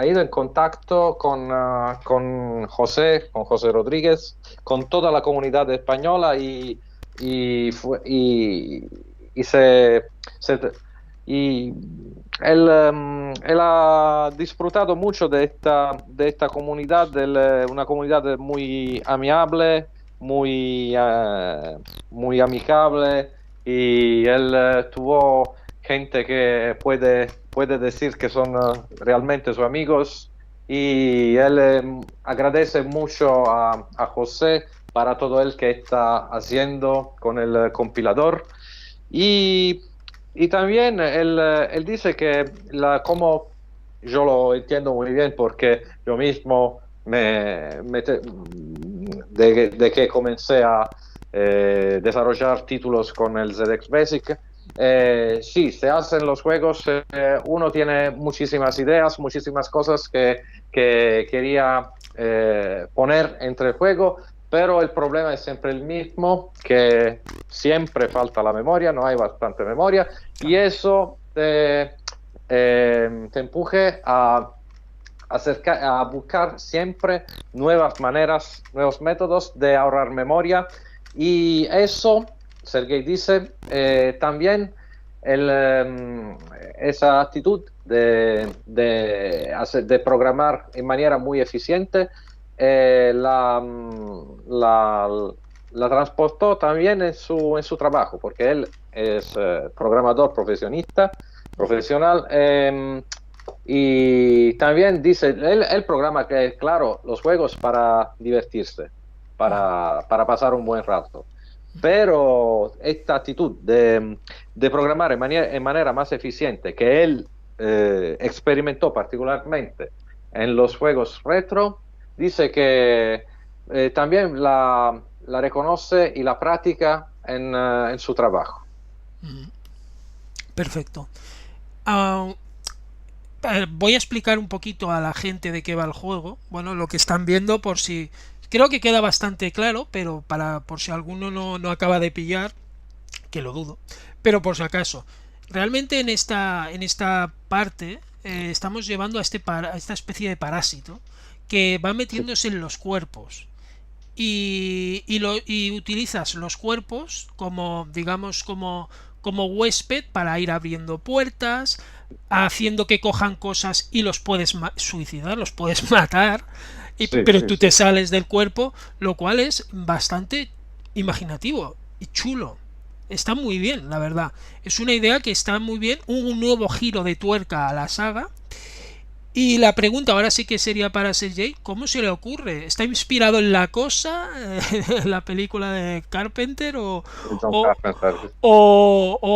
ido en contacto con José Rodríguez, con toda la comunidad española y él ha disfrutado mucho de esta comunidad, una comunidad muy amigable, muy amigable. Y él tuvo gente que puede decir que son realmente sus amigos, y él agradece mucho a José para todo el que está haciendo con el compilador, y también él dice que como yo lo entiendo muy bien porque yo mismo de que comencé a desarrollar títulos con el ZX Basic. Sí, se hacen los juegos, uno tiene muchísimas ideas, muchísimas cosas que quería poner entre el juego, pero el problema es siempre el mismo, que siempre falta la memoria, no hay bastante memoria, y eso te empuje a buscar siempre nuevas maneras, nuevos métodos de ahorrar memoria. Y eso, Sergei dice, también esa actitud de programar en manera muy eficiente la transportó también en su trabajo, porque él es programador profesional, y también dice, él programa, que claro, los juegos para divertirse, para pasar un buen rato, pero esta actitud de programar en manera más eficiente, que él experimentó particularmente en los juegos retro, dice que también la reconoce y la práctica en su trabajo. Perfecto. Voy a explicar un poquito a la gente de qué va el juego. Bueno, lo que están viendo, por si... Creo que queda bastante claro, pero por si alguno no acaba de pillar, que lo dudo, pero por si acaso. Realmente en esta parte estamos llevando a esta especie de parásito que va metiéndose en los cuerpos. Y utilizas los cuerpos como, digamos, como huésped para ir abriendo puertas, haciendo que cojan cosas, y los puedes suicidar, los puedes matar, pero tú te sales del cuerpo, lo cual es bastante imaginativo y chulo. Está muy bien, la verdad. Es una idea que está muy bien, un nuevo giro de tuerca a la saga. Y la pregunta ahora sí que sería para Sergei, ¿cómo se le ocurre? ¿Está inspirado en La Cosa, la película de Carpenter, o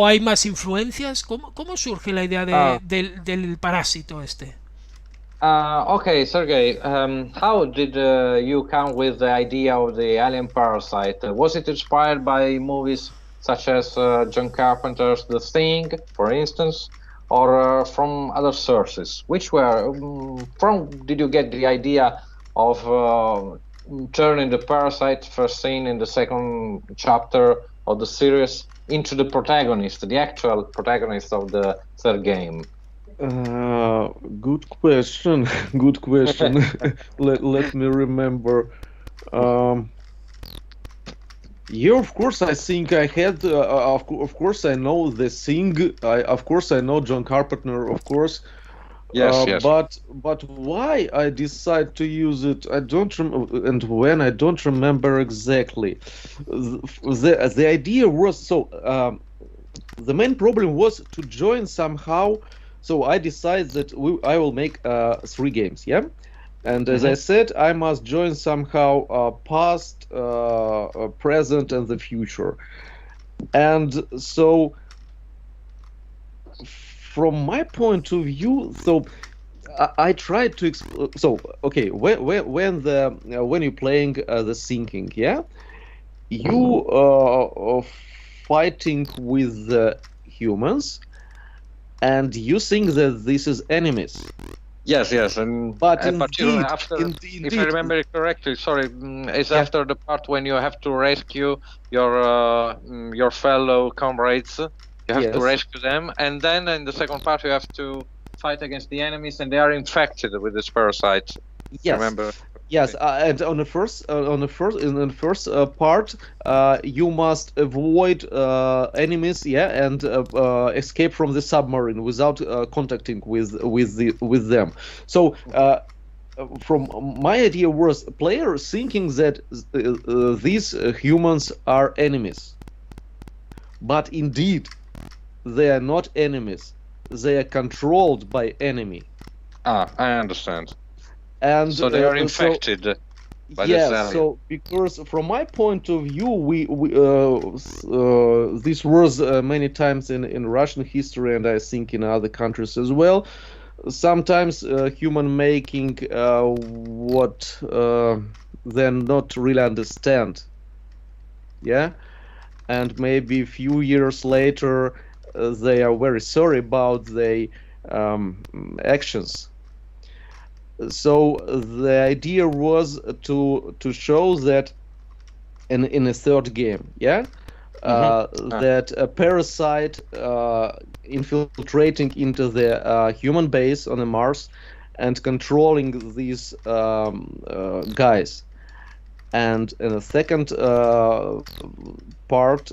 hay más influencias? ¿Cómo surge la idea del parásito este? Okay, Sergei, how did you come with the idea of the alien parasite? Was it inspired by movies such as John Carpenter's The Thing, for instance, or from other sources? Which did you get the idea of turning the parasite first seen in the second chapter of the series into the protagonist, the actual protagonist of the third game? Good question. Let me remember. Yeah, of course. I think I had. Of course, I know The Thing. Of course, I know John Carpenter. Of course, Yes, yes. But why I decide to use it, I don't and when I don't remember exactly. The idea was the main problem was to join somehow. So I decided that I will make 3 games, yeah. And as I said, I must join somehow past, present, and the future. And so, from my point of view, so I tried to so okay, when you're playing the thinking, yeah, you are fighting with the humans, and you think that this is enemies. Yes, yes, and But after, if I remember it correctly, sorry, it's after the part when you have to rescue your fellow comrades. You have to rescue them, and then in the second part you have to fight against the enemies, and they are infected with this parasite. Yes. Remember? Yes, and in the first part, you must avoid enemies, yeah, and escape from the submarine without contacting with them. So, from my idea was player thinking that these humans are enemies, but indeed they are not enemies. They are controlled by enemy. Ah, I understand. And so they are infected by this alien. So because from my point of view, this was many times in Russian history, and I think in other countries as well. Sometimes human making what they not really understand. Yeah, and maybe a few years later, they are very sorry about their actions. So the idea was to show that in a third game, yeah, that a parasite infiltrating into the human base on the Mars and controlling these guys. And in the second part,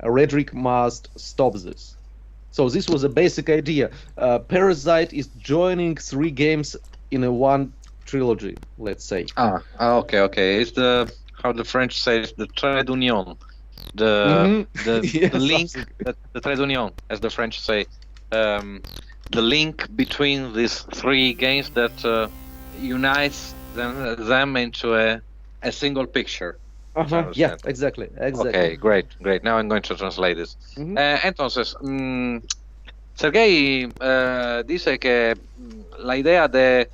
Redrick must stop this. So this was a basic idea. Parasite is joining 3 games in a one trilogy, let's say. Okay. It's how the French say, the trait d'union, the link, the trait d'union, as the French say, the link between these 3 games that unites them into a single picture. Yeah, exactly. Okay, great. Now I'm going to translate this. Entonces, Sergei dice que la idea de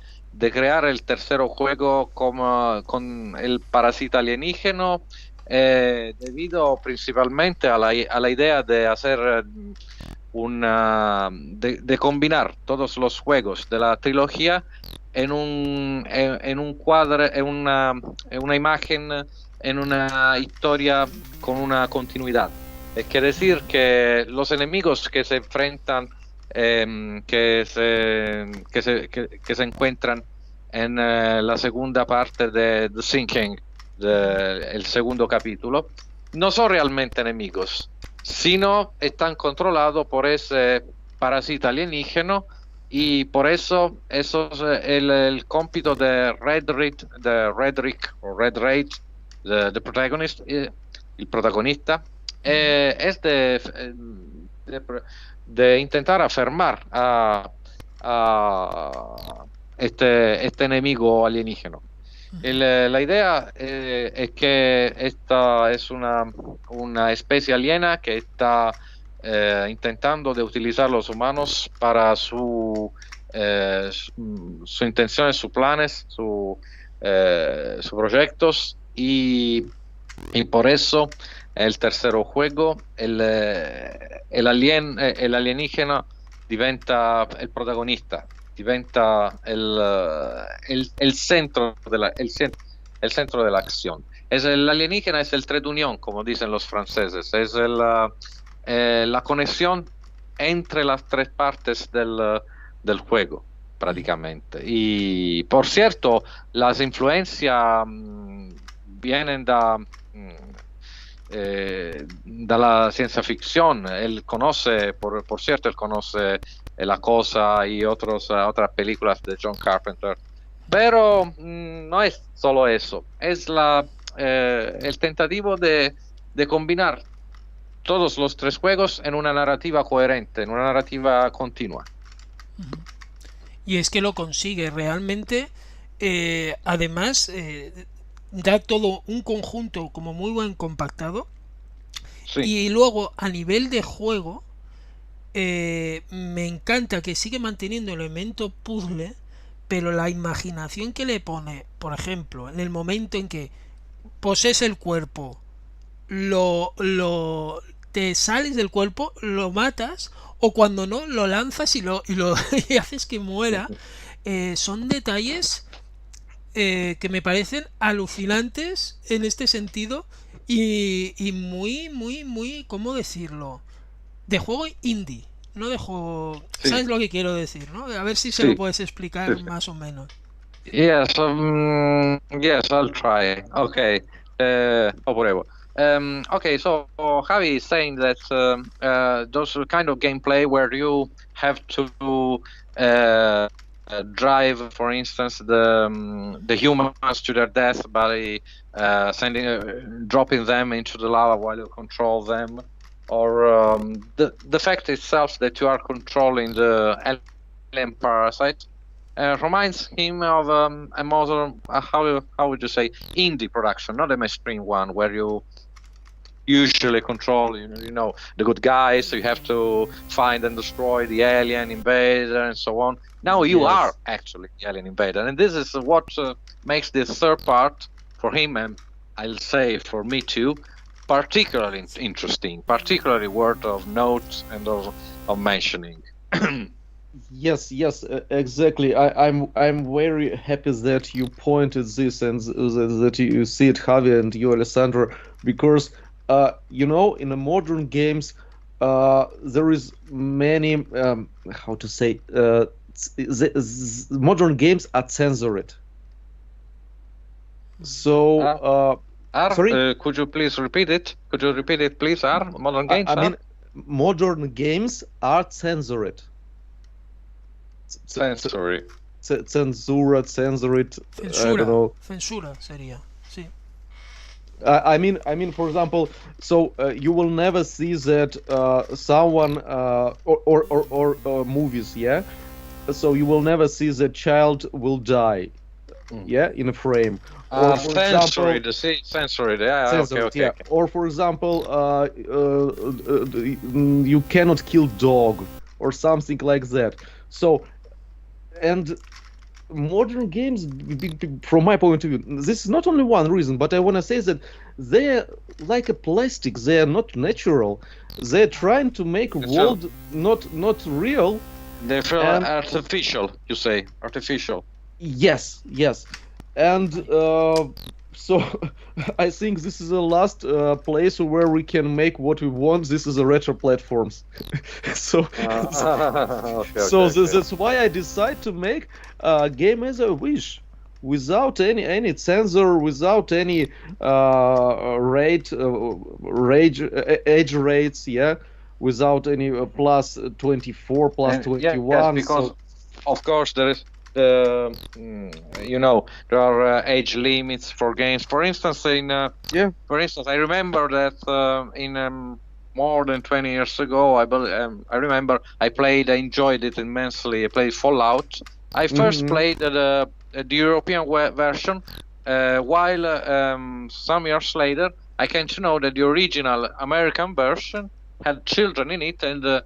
crear el tercero juego con el parásito alienígeno debido principalmente a la idea de hacer de combinar todos los juegos de la trilogía en un cuadro, en una imagen, en una historia con una continuidad. Quiere decir que los enemigos que se enfrentan, que se encuentran en la segunda parte de The Thinking, el segundo capítulo, no son realmente enemigos, sino están controlados por ese parásito alienígeno, y por eso el cómpito de Redrick, the protagonist, el protagonista, es de intentar afirmar a este enemigo alienígeno. La idea es que esta es una especie aliena que está intentando de utilizar los humanos para sus intenciones, sus planes, sus proyectos, y por eso el tercer juego, el alienígena diventa el protagonista, diventa el centro de la acción. El alienígena es el trait d'union, como dicen los franceses, es la conexión entre las 3 partes del juego, prácticamente. Y por cierto, las influencias vienen de la ciencia ficción. Él conoce, por cierto, La Cosa y otras películas de John Carpenter. Pero no es solo eso, es el tentativo de combinar todos los tres juegos en una narrativa coherente, en una narrativa continua. Y es que lo consigue realmente. Además, da todo un conjunto como muy buen compactado. Sí. Y luego, a nivel de juego, me encanta que sigue manteniendo el elemento puzzle, pero la imaginación que le pone, por ejemplo, en el momento en que posees el cuerpo, te sales del cuerpo, lo matas, o cuando no, lo lanzas y y haces que muera. Son detalles que me parecen alucinantes en este sentido y muy, muy, muy, ¿cómo decirlo? De juego indie, no de juego... Sí. ¿Sabes lo que quiero decir, no? A ver si se Sí. lo puedes explicar Sí. más o menos. Yes, I'll try. Okay, whatever. Okay, so Javi is saying that those kind of gameplay where you have to drive, for instance, the humans to their death by dropping them into the lava while you control them, or the fact itself that you are controlling the alien parasite. Reminds him of a more, how would you say, indie production, not a mainstream one where you usually control, the good guys, so you have to find and destroy the alien invader and so on. Now you are actually the alien invader, and this is what makes this third part for him, and I'll say for me too, particularly interesting, particularly worth of note and of mentioning. Yes, exactly. I'm very happy that you pointed this and that you see it, Javi, and you, Alessandro, because in the modern games there is many how to say modern games are censored. So sorry, could you please repeat it? Could you repeat it, please? Modern games. I mean, modern games are censored. Censored. Censura, censored. Censura, I don't know. Censura sería, sí. I mean, for example, so you will never see that someone or movies, yeah. So you will never see the child will die, yeah, in a frame. Or for censored, example, censored, yeah. censored, Okay. yeah. Or for example, you cannot kill dog or something like that. So, and modern games, from my point of view, this is not only one reason, but I want to say that they're like a plastic. They are not natural. They're trying to make a world not real. They feel artificial. You say artificial. Yes, and so I think this is the last place where we can make what we want. This is the retro platforms. That's why I decide to make a game as I wish, without any censor, without any age rates, yeah, without any plus 24, plus 21. Yes, because of course there is. There are age limits for games. For instance, I remember that in more than 20 years ago, I remember I enjoyed it immensely. I played Fallout. I first played the European version, while some years later I came to know that the original American version had children in it and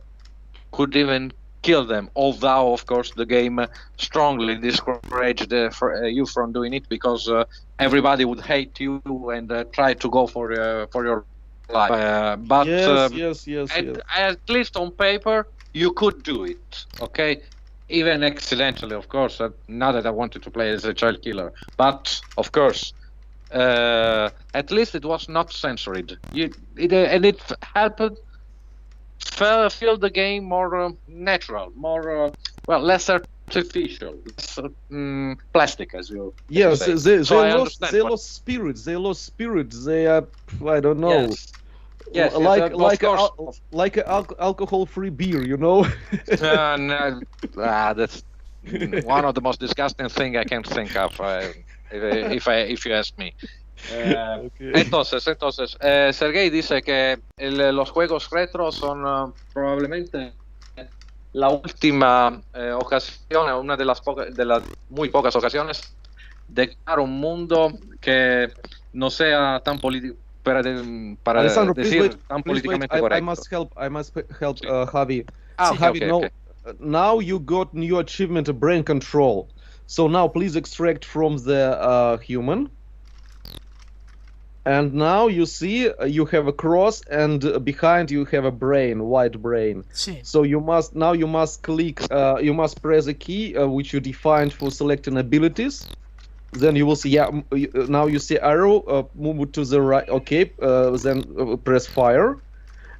could even kill them, although of course the game strongly discouraged you from doing it because everybody would hate you and try to go for your life. But yes. At least on paper you could do it, okay, even accidentally, of course. Not that I wanted to play as a child killer, but of course at least it was not censored. And it helped feel the game more natural, more less artificial, less plastic, as you say. They lost spirit. They are, I don't know. Yes. Yes, like of like course. like a alcohol-free beer, you know. No, that's one of the most disgusting thing I can think of, if you ask me. Okay. Entonces, Sergei dice que los juegos retro son probablemente la última ocasión, una de las muy pocas ocasiones de crear un mundo que no sea tan político, para Alessandro, please decir wait. tan Please wait. políticamente I correcto. must help. I must help Sí. Javi. Ah, Javi, okay, no. okay. Now you got new achievement, brain control. So now please extract from the human. And now you see you have a cross, and behind you have a brain, white brain. Sí. So you must click. You must press a key which you defined for selecting abilities. Then you will see. Yeah. Now you see arrow. Move it to the right. Okay. Then press fire.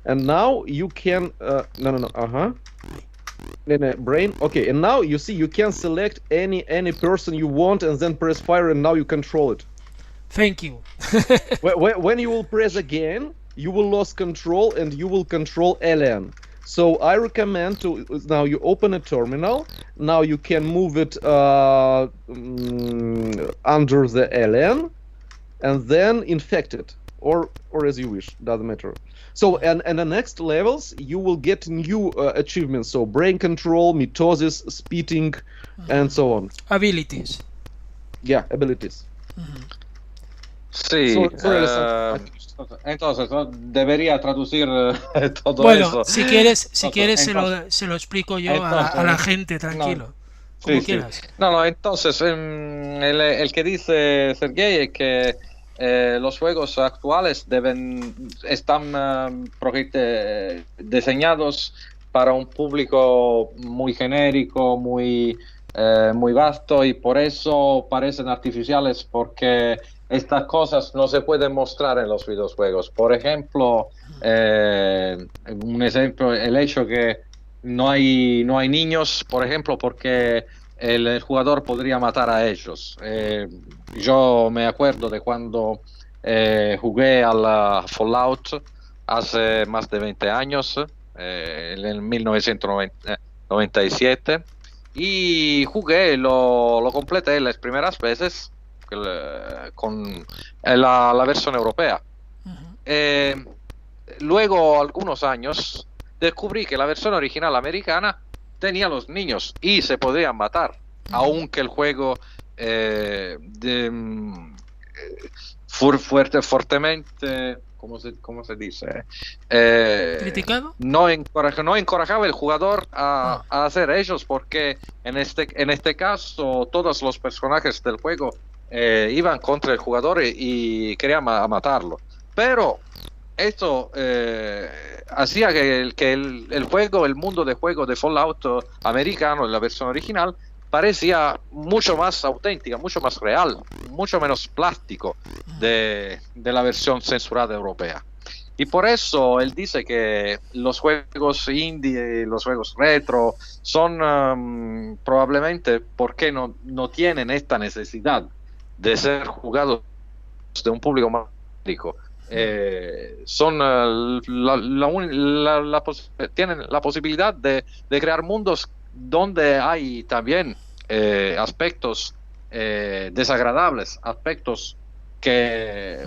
And now you can. No. Brain. Okay. And now you see you can select any person you want, and then press fire, and now you control it. Thank you. When you will press again, you will lose control and you will control alien. So I recommend to now you open a terminal. Now you can move it under the alien, and then infect it, or as you wish, doesn't matter. So and the next levels you will get new achievements. So brain control, mitosis, spitting, and so on. Abilities. Yeah, abilities. Sí, Sorry, entonces debería traducir todo Bueno, eso. si quieres Entonces, se lo explico yo a la gente, tranquilo. Como Sí. quieras. No, entonces el que dice Sergei es que los juegos actuales están diseñados para un público muy genérico, muy vasto, y por eso parecen artificiales, porque estas cosas no se pueden mostrar en los videojuegos. Por ejemplo, un ejemplo, el hecho que no hay niños, por ejemplo, porque el jugador podría matar a ellos. Yo me acuerdo de cuando jugué al Fallout hace más de 20 años, en el 1997, y jugué, lo completé las primeras veces con la versión europea. Luego, algunos años, descubrí que la versión original americana tenía los niños y se podían matar, aunque el juego fuertemente, ¿cómo se dice? ¿Criticado? No encorajaba el jugador a hacer ellos, porque en este caso todos los personajes del juego iban contra el jugador y querían matarlo. Pero esto hacía que el juego, el mundo de juego de Fallout americano, en la versión original, parecía mucho más auténtica, mucho más real, mucho menos plástico de la versión censurada europea. Y por eso él dice que los juegos indie, los juegos retro, son probablemente porque no tienen esta necesidad de ser jugados de un público más rico. Son tienen la posibilidad de crear mundos donde hay también aspectos desagradables, aspectos que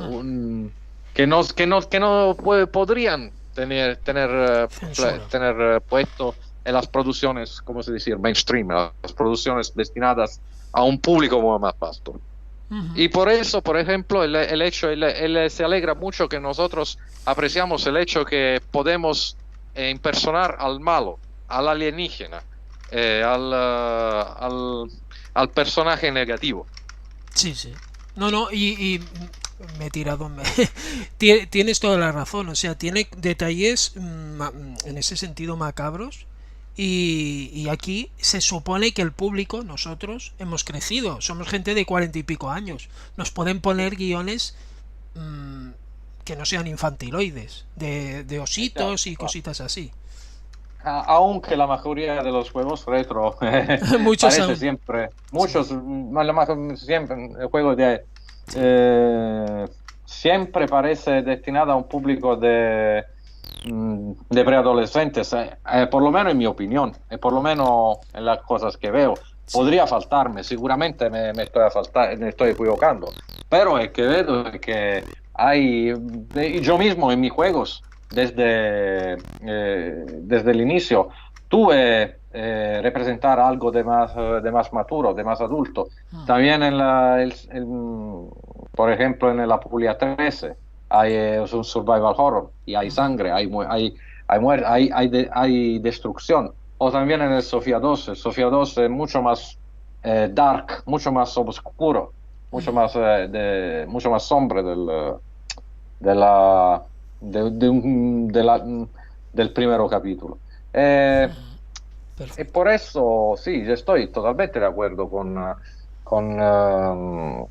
no podrían tener puesto en las producciones, ¿cómo se dice? Mainstream, las producciones destinadas a un público más vasto. Y por eso, por ejemplo, él se alegra mucho que nosotros apreciamos el hecho que podemos impersonar al malo, al alienígena, al personaje negativo. Sí. No, y me he tirado. Tienes toda la razón, o sea, tiene detalles en ese sentido macabros. Y aquí se supone que el público, nosotros, hemos crecido, somos gente de 40 y pico años, nos pueden poner guiones que no sean infantiloides, de ositos y cositas así. Aunque la mayoría de los juegos retro muchos parece siempre, muchos, siempre juegos siempre parece destinada a un público de preadolescentes, por lo menos en mi opinión, por lo menos en las cosas que veo. Podría faltarme, seguramente me estoy equivocando, pero el que veo es que yo mismo en mis juegos, desde el inicio, tuve representar algo de más maturo, de más adulto. También por ejemplo, en la Puglia 13 es un survival horror y hay sangre, hay muerte, hay destrucción. O también en el Sofía 2. El Sofía 2 es mucho más dark, mucho más oscuro, mucho más sombra del primer capítulo. Y por eso, sí, estoy totalmente de acuerdo con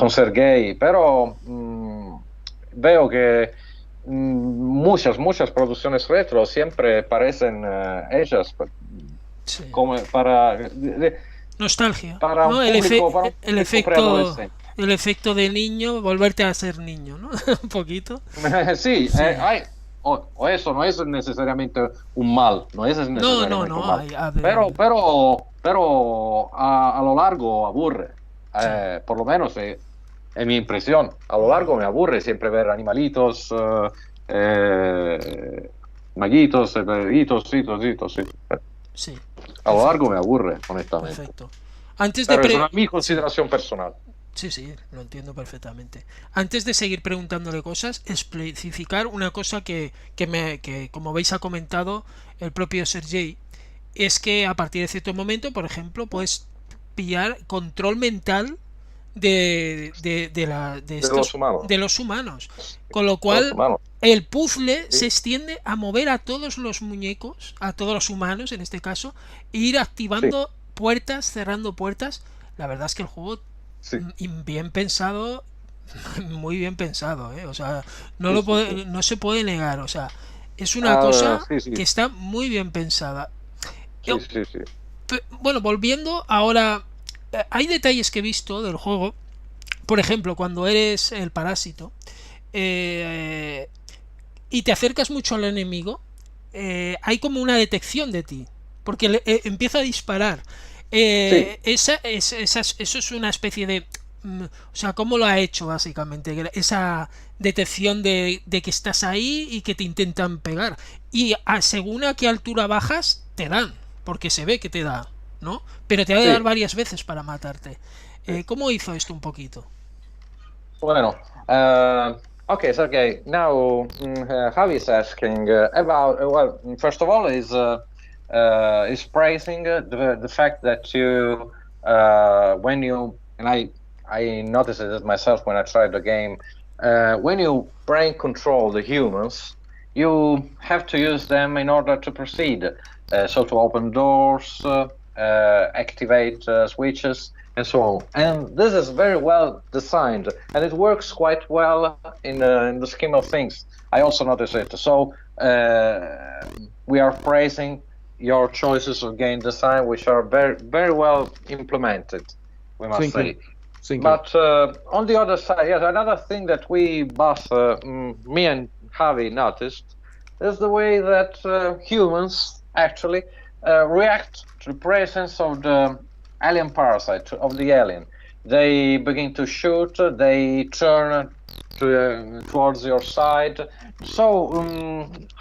Sergei, pero veo que muchas producciones retro siempre parecen hechas como nostalgia, para ¿no? un público preadolescente. El efecto de niño, volverte a ser niño, ¿no? Un poquito. Sí, o eso no es necesariamente un mal, no es necesariamente un mal. Pero a lo largo aburre, por lo menos en mi impresión, a lo largo me aburre siempre ver animalitos, maguitos, perritos, sí. Sí. A lo largo me aburre, honestamente. Perfecto. Pero es una mi consideración personal. Sí, lo entiendo perfectamente. Antes de seguir preguntándole cosas, especificar una cosa que como veis ha comentado el propio Sergei, es que a partir de cierto momento, por ejemplo, puedes pillar control mental de los humanos. Con lo cual, el puzzle se extiende a mover a todos los muñecos, a todos los humanos en este caso, e ir activando puertas, cerrando puertas. La verdad es que el juego bien pensado, muy bien pensado, o sea, no se puede negar, o sea, es una cosa que está muy bien pensada. Bueno, volviendo ahora, hay detalles que he visto del juego, por ejemplo, cuando eres el parásito y te acercas mucho al enemigo, hay como una detección de ti, porque empieza a disparar. Eso es una especie de... O sea, ¿cómo lo ha hecho básicamente? Esa detección de que estás ahí y que te intentan pegar. Y según a qué altura bajas, te dan, porque se ve que te da, ¿no? Pero te ha de dar varias veces para matarte. ¿Cómo hizo esto un poquito? Bueno, okay, Sergei, now Javi is asking about, well, first of all, is praising the fact that you, when you, and I noticed it myself when I tried the game, when you brain control the humans, you have to use them in order to proceed. So to open doors, activate switches, and so on. And this is very well designed, and it works quite well in the scheme of things. I also noticed it. So we are praising your choices of game design, which are very, very well implemented, we must say. But on the other side, yes, another thing that we both, me and Javi, noticed is the way that humans actually react to the presence of the alien parasite, of the alien. They begin to shoot, they turn towards your side. So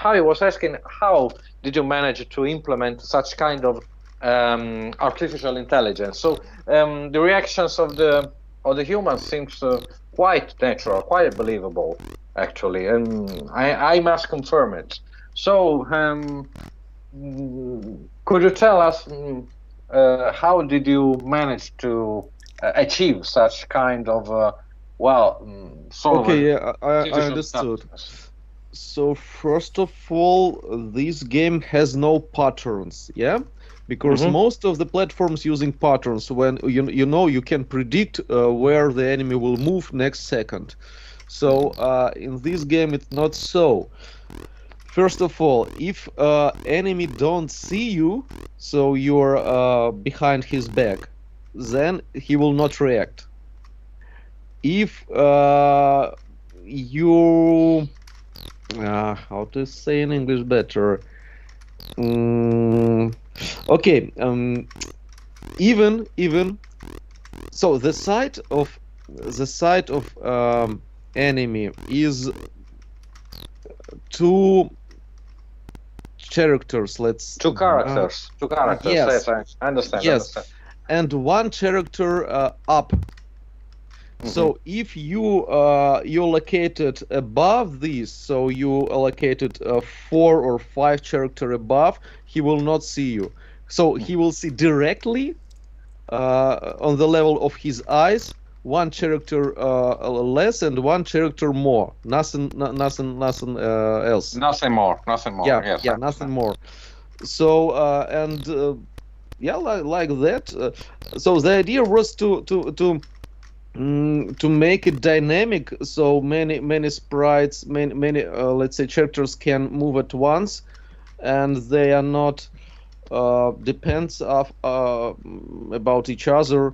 Javi was asking, how did you manage to implement such kind of artificial intelligence? So the reactions of the humans seems quite natural, quite believable, actually, and I must confirm it. So could you tell us how did you manage to achieve such kind of I understood. So first of all, this game has no patterns, because most of the platforms using patterns, when you can predict where the enemy will move next second. So in this game it's not so. First of all, if enemy don't see you, so you're behind his back, then he will not react. if you how to say in English better? Okay, even so the side of enemy is two characters. Two characters. Yes. Yes, I understand. Yes, and one character up. So if you located above this, so you allocated 4 or 5 character above, he will not see you. So he will see directly on the level of his eyes, one character less and one character more. Nothing else. Nothing more. Yeah, Yes, yeah, nothing more. So yeah, like that. So the idea was to make it dynamic, so many sprites, many let's say characters can move at once, and they are not depends of about each other.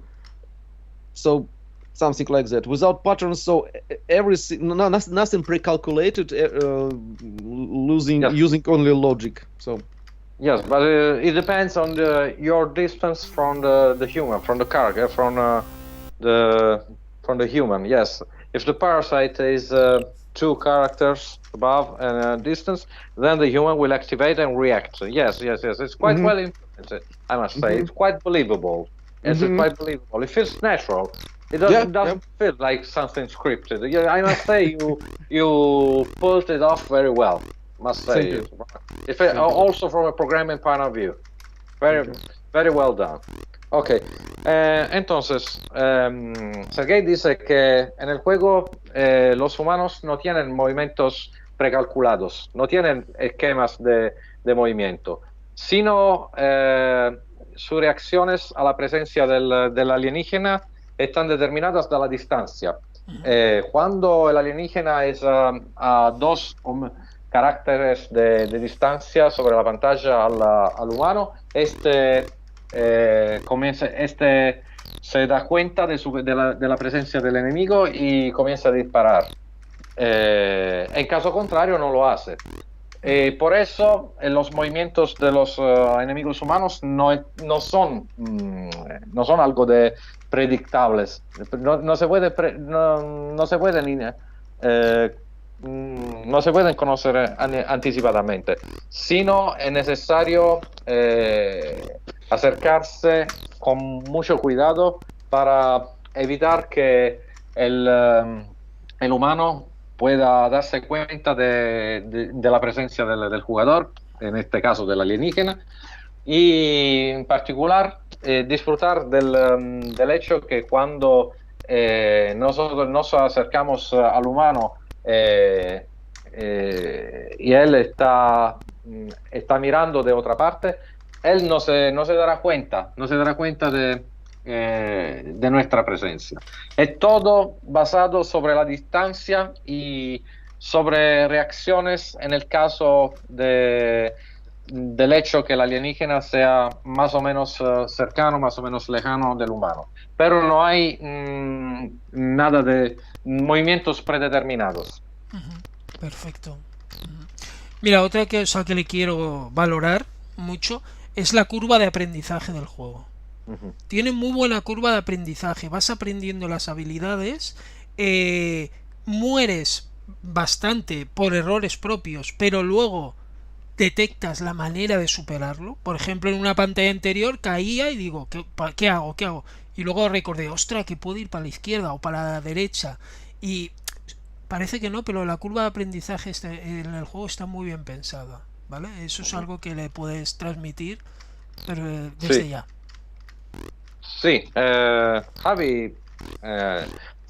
So something like that without patterns. So everything, nothing pre-calculated, using only logic. So. Yes, but it depends on your distance from the human, from the character, from the human. Yes, if the parasite is 2 characters above and distance, then the human will activate and react. Yes. It's quite well implemented, I must say. It's quite believable. It's quite believable. It feels natural. It doesn't feel like something scripted. Yeah, I must say you pulled it off very well. Must say. If also from a programming point of view, very well done. Ok, entonces Sergei dice que en el juego los humanos no tienen movimientos precalculados, no tienen esquemas de movimiento, sino sus reacciones a la presencia del alienígena están determinadas de la distancia. Cuando el alienígena es a 2 caracteres de distancia sobre la pantalla al humano, se da cuenta de la presencia del enemigo y comienza a disparar. En caso contrario no lo hace. Por eso los movimientos de los enemigos humanos no son algo de predictables. No se pueden conocer anticipadamente, sino es necesario acercarse con mucho cuidado para evitar que el humano pueda darse cuenta de la presencia del jugador, en este caso del alienígena, y en particular disfrutar del hecho que cuando nosotros nos acercamos al humano y él está mirando de otra parte, él no se dará cuenta de nuestra presencia. Es todo basado sobre la distancia y sobre reacciones en el caso del hecho que el alienígena sea más o menos cercano, más o menos lejano del humano. Pero no hay nada de movimientos predeterminados. Perfecto. Mira, otra cosa que le quiero valorar mucho es la curva de aprendizaje del juego. Tiene muy buena curva de aprendizaje. Vas aprendiendo las habilidades, mueres bastante por errores propios, pero luego detectas la manera de superarlo. Por ejemplo, en una pantalla anterior caía y digo, ¿qué hago? Y luego recordé, ostras, que puedo ir para la izquierda o para la derecha. Y parece que no, pero la curva de aprendizaje en el juego está muy bien pensada, ¿vale? Eso es algo que le puedes transmitir desde ya. Sí, Javi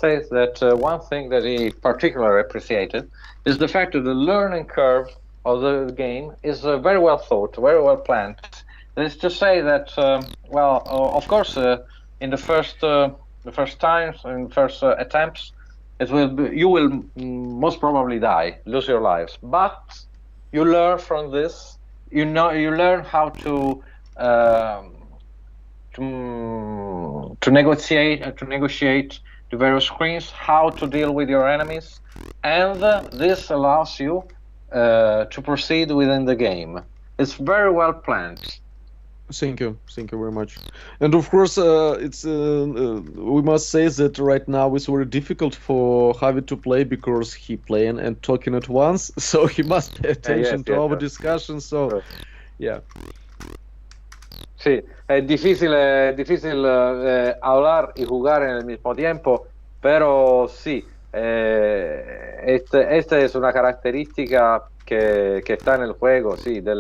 says that one thing that he particularly appreciated is the fact that the learning curve of the game is very well thought, very well planned. That is to say that, of course, in the first times, in first attempts, you will most probably die, lose your lives. But you learn from this. You learn how to negotiate the various screens, how to deal with your enemies, and this allows you to proceed within the game. It's very well planned. Thank you very much. And of course, we must say that right now it's very difficult for Javi to play because he playing and talking at once, so he must pay attention to our discussion. So, yeah. Sí, es difícil hablar y jugar en el mismo tiempo, pero sí, esta es una característica que está en el juego, sí, de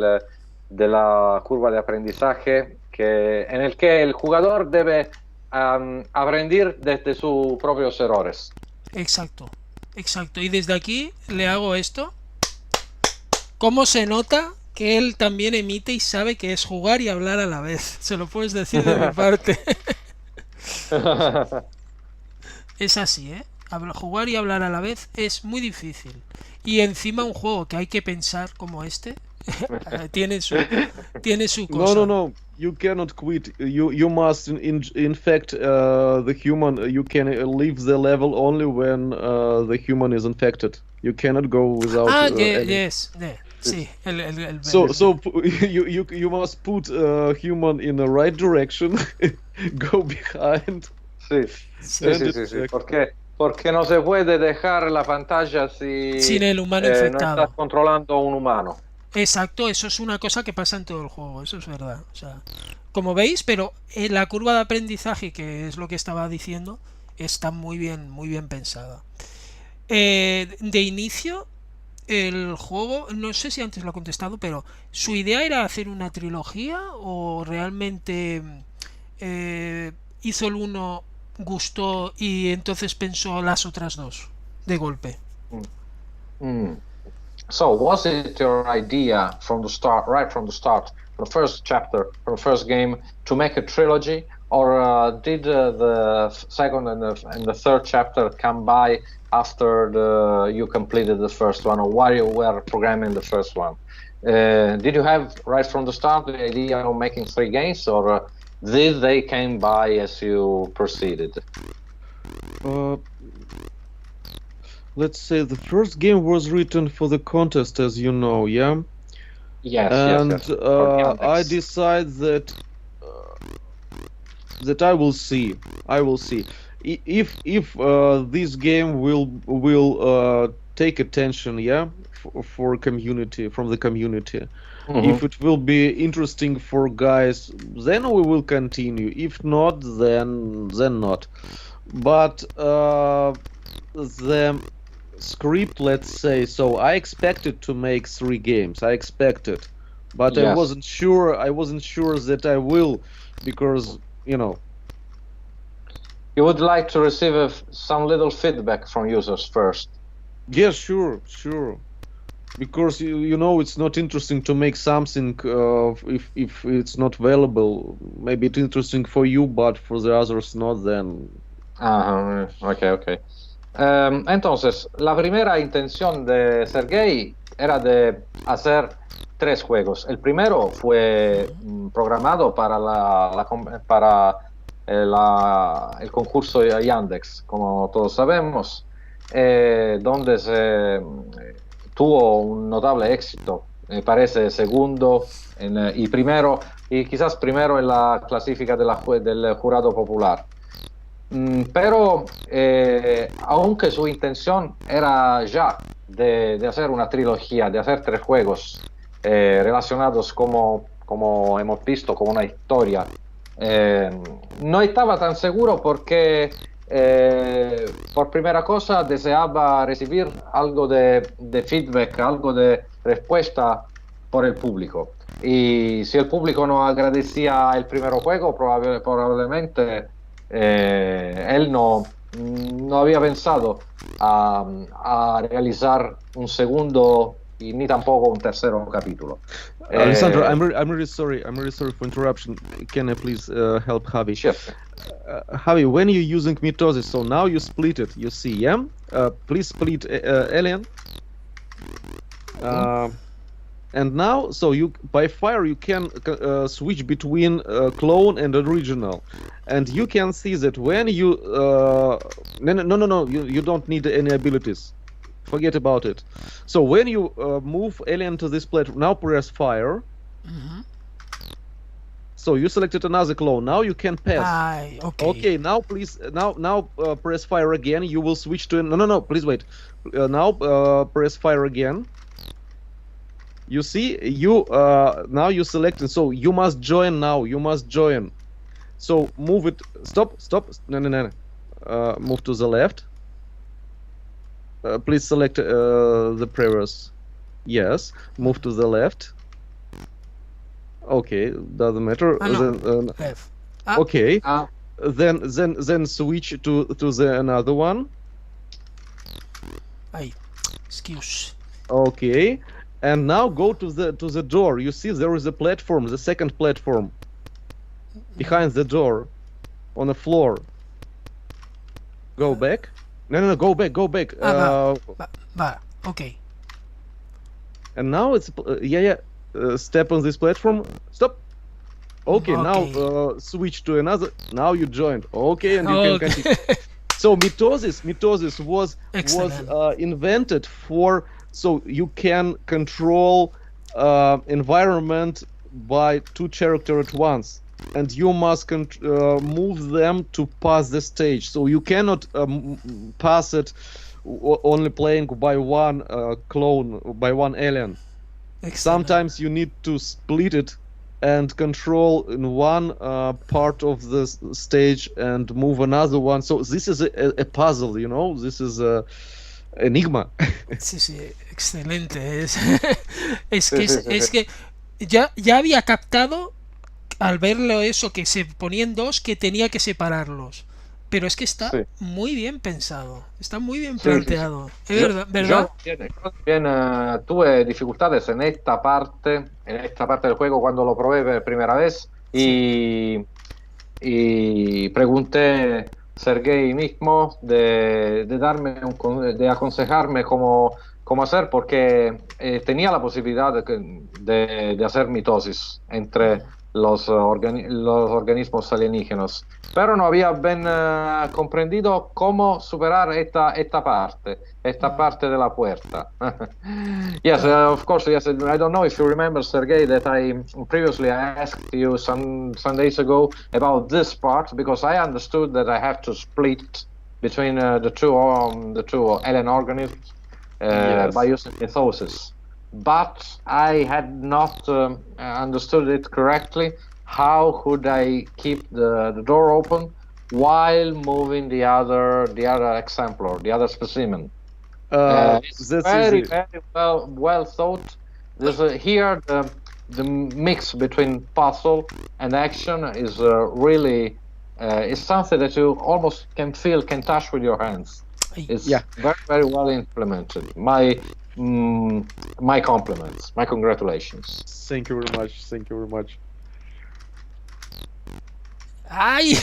la curva de aprendizaje, en el que el jugador debe aprender desde sus propios errores. Exacto. Y desde aquí le hago esto. ¿Cómo se nota que él también emite y sabe que es jugar y hablar a la vez? Se lo puedes decir de mi parte. Es así, ¿eh? Jugar y hablar a la vez es muy difícil. Y encima un juego que hay que pensar como este tiene su cosa. No. You cannot quit. You must infect the human. You can leave the level only when the human is infected. You cannot go without. Yes. Sí, So you must put human in the right direction, go behind. Sí. Porque no se puede dejar la pantalla sin el humano infectado. No estás controlando a un humano. Exacto, eso es una cosa que pasa en todo el juego, eso es verdad. O sea, como veis, pero la curva de aprendizaje, que es lo que estaba diciendo, está muy bien pensada. De inicio, el juego, no sé si antes lo he contestado, pero ¿su idea era hacer una trilogía o realmente hizo el uno, gustó y entonces pensó las otras dos de golpe? So was it your idea from the start, from the first chapter, from the first game, to make a trilogy, or did the second and the third chapter come by after you completed the first one, or while you were programming the first one? Did you have right from the start the idea of making 3 games, or did they came by as you proceeded? Let's say the first game was written for the contest, as you know, yeah? Yes. I decide that I will see. If this game will take attention, yeah, for community, from the community. Mm-hmm. If it will be interesting for guys, then we will continue. If not, then not. But the script, let's say, so I expected to make 3 games. I expected, but yes. I wasn't sure that I will, because you would like to receive some little feedback from users first. Yeah, sure. Because it's not interesting to make something if it's not valuable. Maybe it's interesting for you, but for the others not. Then. Okay. Entonces, la primera intención de Sergei era de hacer 3 juegos. El primero fue programado para el concurso Yandex, como todos sabemos, donde se tuvo un notable éxito. Me parece segundo y primero, y quizás primero en la clasifica del jurado popular. Pero aunque su intención era ya de hacer una trilogía, de hacer 3 juegos relacionados como hemos visto, como una historia, no estaba tan seguro porque por primera cosa deseaba recibir algo de feedback, algo de respuesta por el público. Y si el público no agradecía el primer juego, probablemente él no había pensado a realizar un segundo y ni tampoco un tercero capítulo. Alessandro, I'm really sorry for interruption. Can I please help Javi? Sure. Javi, when you're using mitosis, so now you split it, you see, yeah? Please split alien. And now, so you by fire you can switch between clone and original, and you can see that when you no, you don't need any abilities, forget about it. So when you move alien to this platform, now press fire. So you selected another clone. Now you can pass. Okay. Okay. Now please, now press fire again. You will switch to no. Please wait. Now press fire again. You see, you now you selected. So you must join now. You must join. So move it. Stop. No. Move to the left. Please select the previous. Yes. Move to the left. Okay, doesn't matter. No. Then, Left. okay. Then switch to the another one. Excuse. Okay. And now go to the door. You see there is a platform, the second platform behind the door on the floor. Go back. No, go back. Okay. And now it's step on this platform. Stop. Okay. Now switch to another. Now you joined. Okay, and you can continue. So mitosis was invented for so you can control environment by two characters at once, and you must move them to pass the stage. So you cannot pass it only playing by one clone, by one alien. Excellent. Sometimes you need to split it and control in one part of the stage and move another one. So this is a puzzle, you know. This is a enigma. Sí, excelente. Es que ya había captado al verlo eso, que se ponían dos, que tenía que separarlos. Pero es que está muy bien pensado, está muy bien planteado. Es verdad. Yo también tuve dificultades en esta parte del juego cuando lo probé por primera vez y pregunté a Sergei mismo de aconsejarme cómo hacer, porque tenía la posibilidad de hacer mitosis entre los organismos alienígenas, pero no había bien comprendido cómo superar esta parte de la puerta. Yes, of course, yes. I don't know if you remember, Sergei, that I previously asked you some days ago about this part, because I understood that I have to split between the two alien organisms by using mitosis. But I had not understood it correctly. How could I keep the door open while moving the other exemplar, the other specimen? It's very well thought. Here the mix between puzzle and action is really is something that you almost can touch with your hands. It's very well implemented. My compliments, my congratulations. Thank you very much. ¡Ay!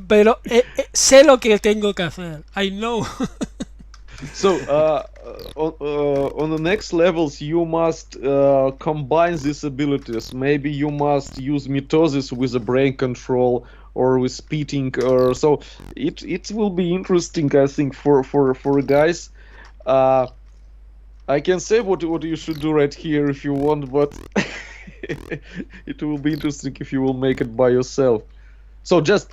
Pero sé lo que tengo que hacer. I know. So on the next levels you must combine these abilities. Maybe you must use mitosis with a brain control or with spitting, or so it will be interesting, I think, for guys. I can say what you should do right here if you want, but it will be interesting if you will make it by yourself. So just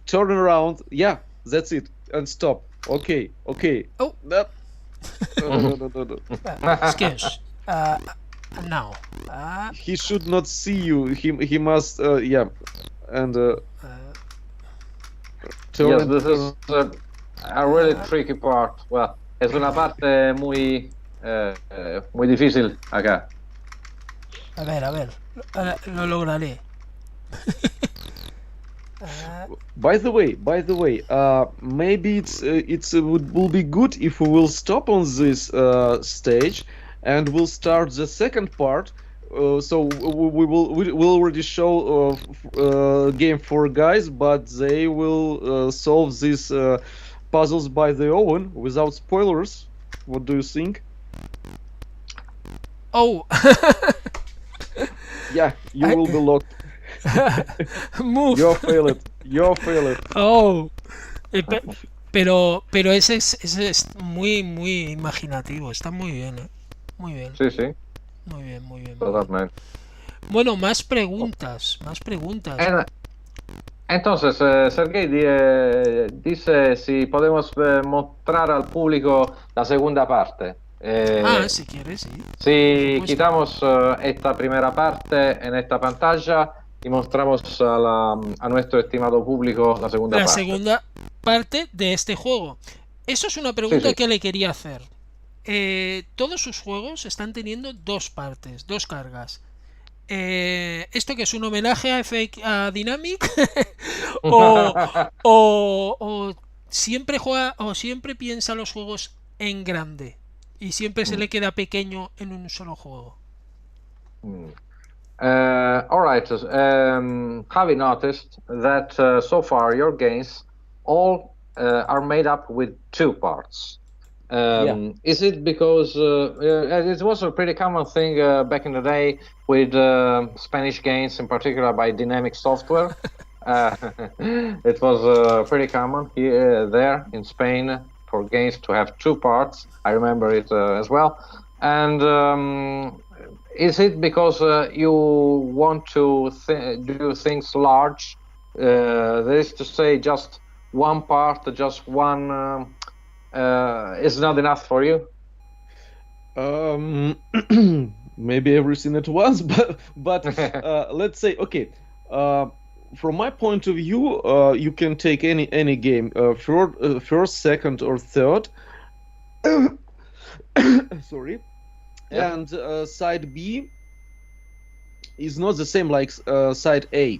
turn around. Yeah, that's it, and stop. Okay. Oh. No. Excuse. Now. He should not see you. He must. And yes, this is a really tricky part. Well, es una parte muy difícil acá. A ver, lo lograré. By the way, maybe will be good if we will stop on this stage and we'll start the second part. So we'll already show game for guys, but they will solve these puzzles by their own without spoilers. What do you think? Oh, Yeah, you will be locked. move. You failed. You failed. Oh, pero ese es muy, muy imaginativo. Está muy bien, ¿eh? Muy bien, Sí, sí, muy bien, muy bien, muy bien. totalmente. Bueno, más preguntas, más preguntas. Entonces, Sergei dice si podemos mostrar al público la segunda parte. Si quieres, sí. Si Por supuesto. quitamos esta primera parte en esta pantalla y mostramos a nuestro estimado público la segunda La parte. segunda parte de este juego. Eso es una pregunta Sí, sí. que le quería hacer. Todos sus juegos están teniendo dos partes, dos cargas. Esto que es un homenaje a Dynamic o siempre juega o siempre piensa los juegos en grande y siempre se le queda pequeño en un solo juego. All right. Have you noticed that so far your games all are made up with two parts? Is it because it was a pretty common thing back in the day with Spanish games, in particular by Dynamic Software? It was pretty common here there in Spain for games to have two parts. I remember it as well. And is it because you want to do things large? That is to say, just one part, just one is not enough for you? Maybe everything at once, but let's say, okay. From my point of view, you can take any game, first, second, or third. Sorry. Yeah. And side B is not the same like side A.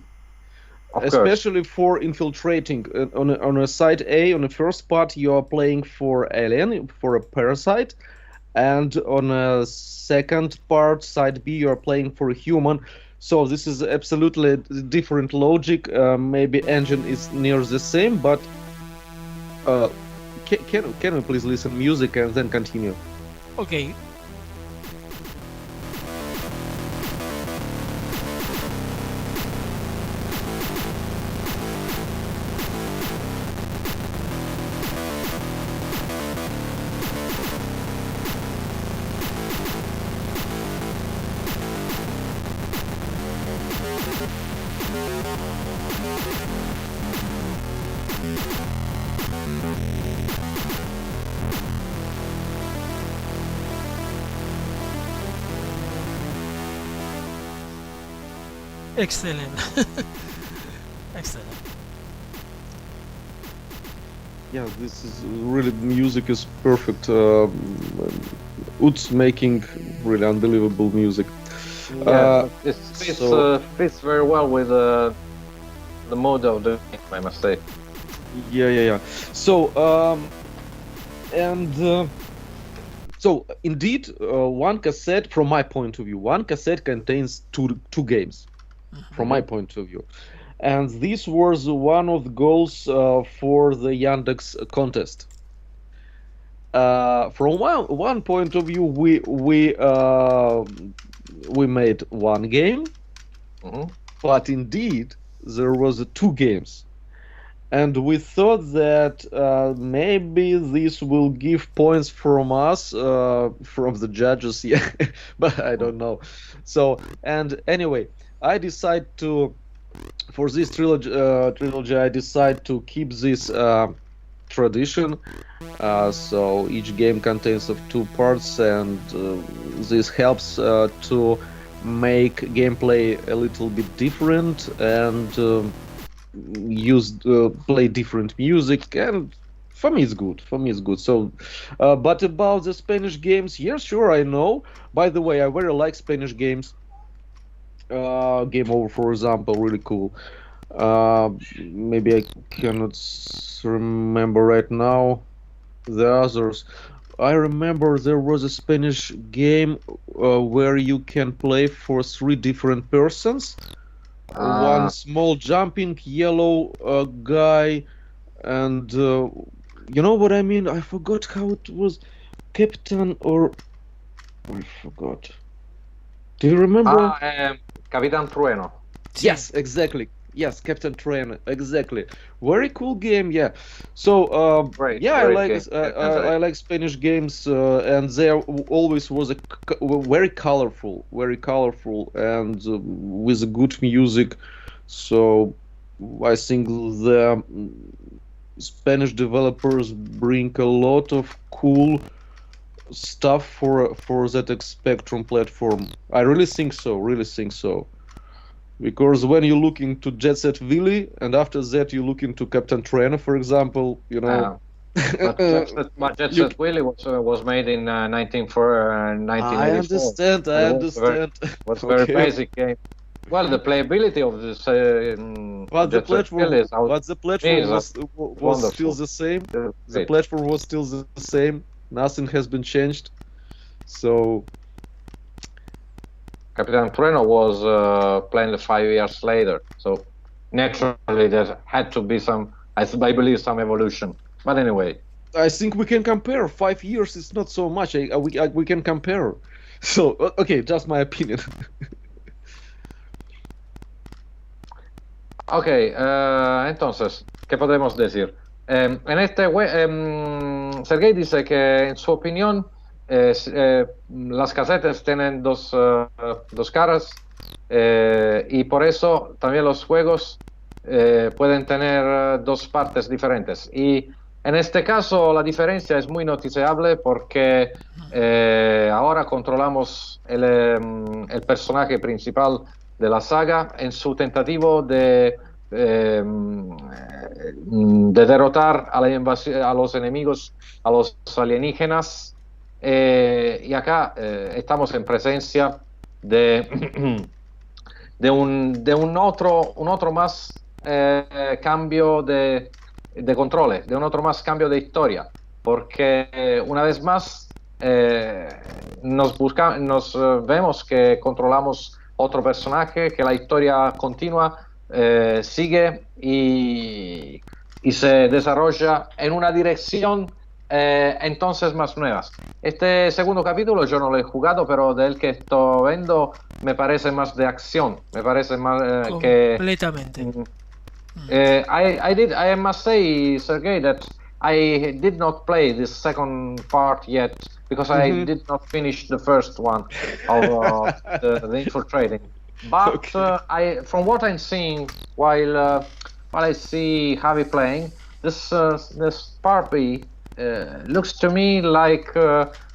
Of course. Especially for infiltrating. On a side A, on the first part, you are playing for alien, for a parasite, and on a second part, side B, you are playing for a human. So this is absolutely different logic. Maybe engine is near the same, but can we please listen music and then continue? Okay. Excellent. Excellent. Yeah, this is really, music is perfect. Ut's making really unbelievable music. Yeah, it fits very well with the mode of the game, I must say. Yeah. So, so indeed, one cassette, from my point of view, one cassette contains two games, from my point of view, and this was one of the goals for the Yandex contest. From one point of view, we made one game, but indeed there was two games. And we thought that maybe this will give points from us, from the judges, yeah, but I don't know. So, and anyway, I decide to, for this trilogy, I decide to keep this tradition. So each game contains of two parts, and this helps to make gameplay a little bit different and play different music, and for me it's good. So but about the Spanish games, yeah, sure, I know. By the way, I very like Spanish games. Game Over, for example, really cool. Maybe I cannot remember right now the others. I remember there was a Spanish game where you can play for three different persons. One small jumping yellow guy, and you know what I mean? I forgot how it was. Captain or I forgot. Do you remember? Capitán Trueno. Yes, exactly. Yes, Captain Train, exactly. Very cool game, yeah. So, Great, yeah, great I like game, I like Spanish games, and there always was very colorful, and with good music. So, I think the Spanish developers bring a lot of cool stuff for ZX Spectrum platform. I really think so. Really think so. Because when you look into Jet Set Willy, and after that you look into Captain Trainer, for example, you know. But Jet Set Willy was made in 1984. I understand. It was very basic game. Well, the playability of this but the platform was still the same. The platform was still the same. Nothing has been changed. So Capitan Trueno was planned 5 years later, so naturally there had to be some, I believe, some evolution. But anyway, I think we can compare. 5 years is not so much. We can compare. So okay, just my opinion. Okay, entonces, ¿qué podemos decir? Sergei dice que en su opinión las casetas tienen dos caras, y por eso también los juegos pueden tener dos partes diferentes. Y en este caso la diferencia es muy noticiable porque ahora controlamos el personaje principal de la saga en su tentativo de derrotar a los enemigos, a los alienígenas. Y acá estamos en presencia de un otro más cambio de controles, de un otro más cambio de historia, porque una vez más nos vemos que controlamos otro personaje, que la historia continua, sigue y se desarrolla en una dirección entonces más nuevas. Este segundo capítulo yo no lo he jugado, pero del que estoy viendo me parece más de acción, me parece más completamente. I must say, Sergei, that I did not play this second part yet because I did not finish the first one of the Infiltrating. But from what I'm seeing while I see Javi playing, this part B looks to me like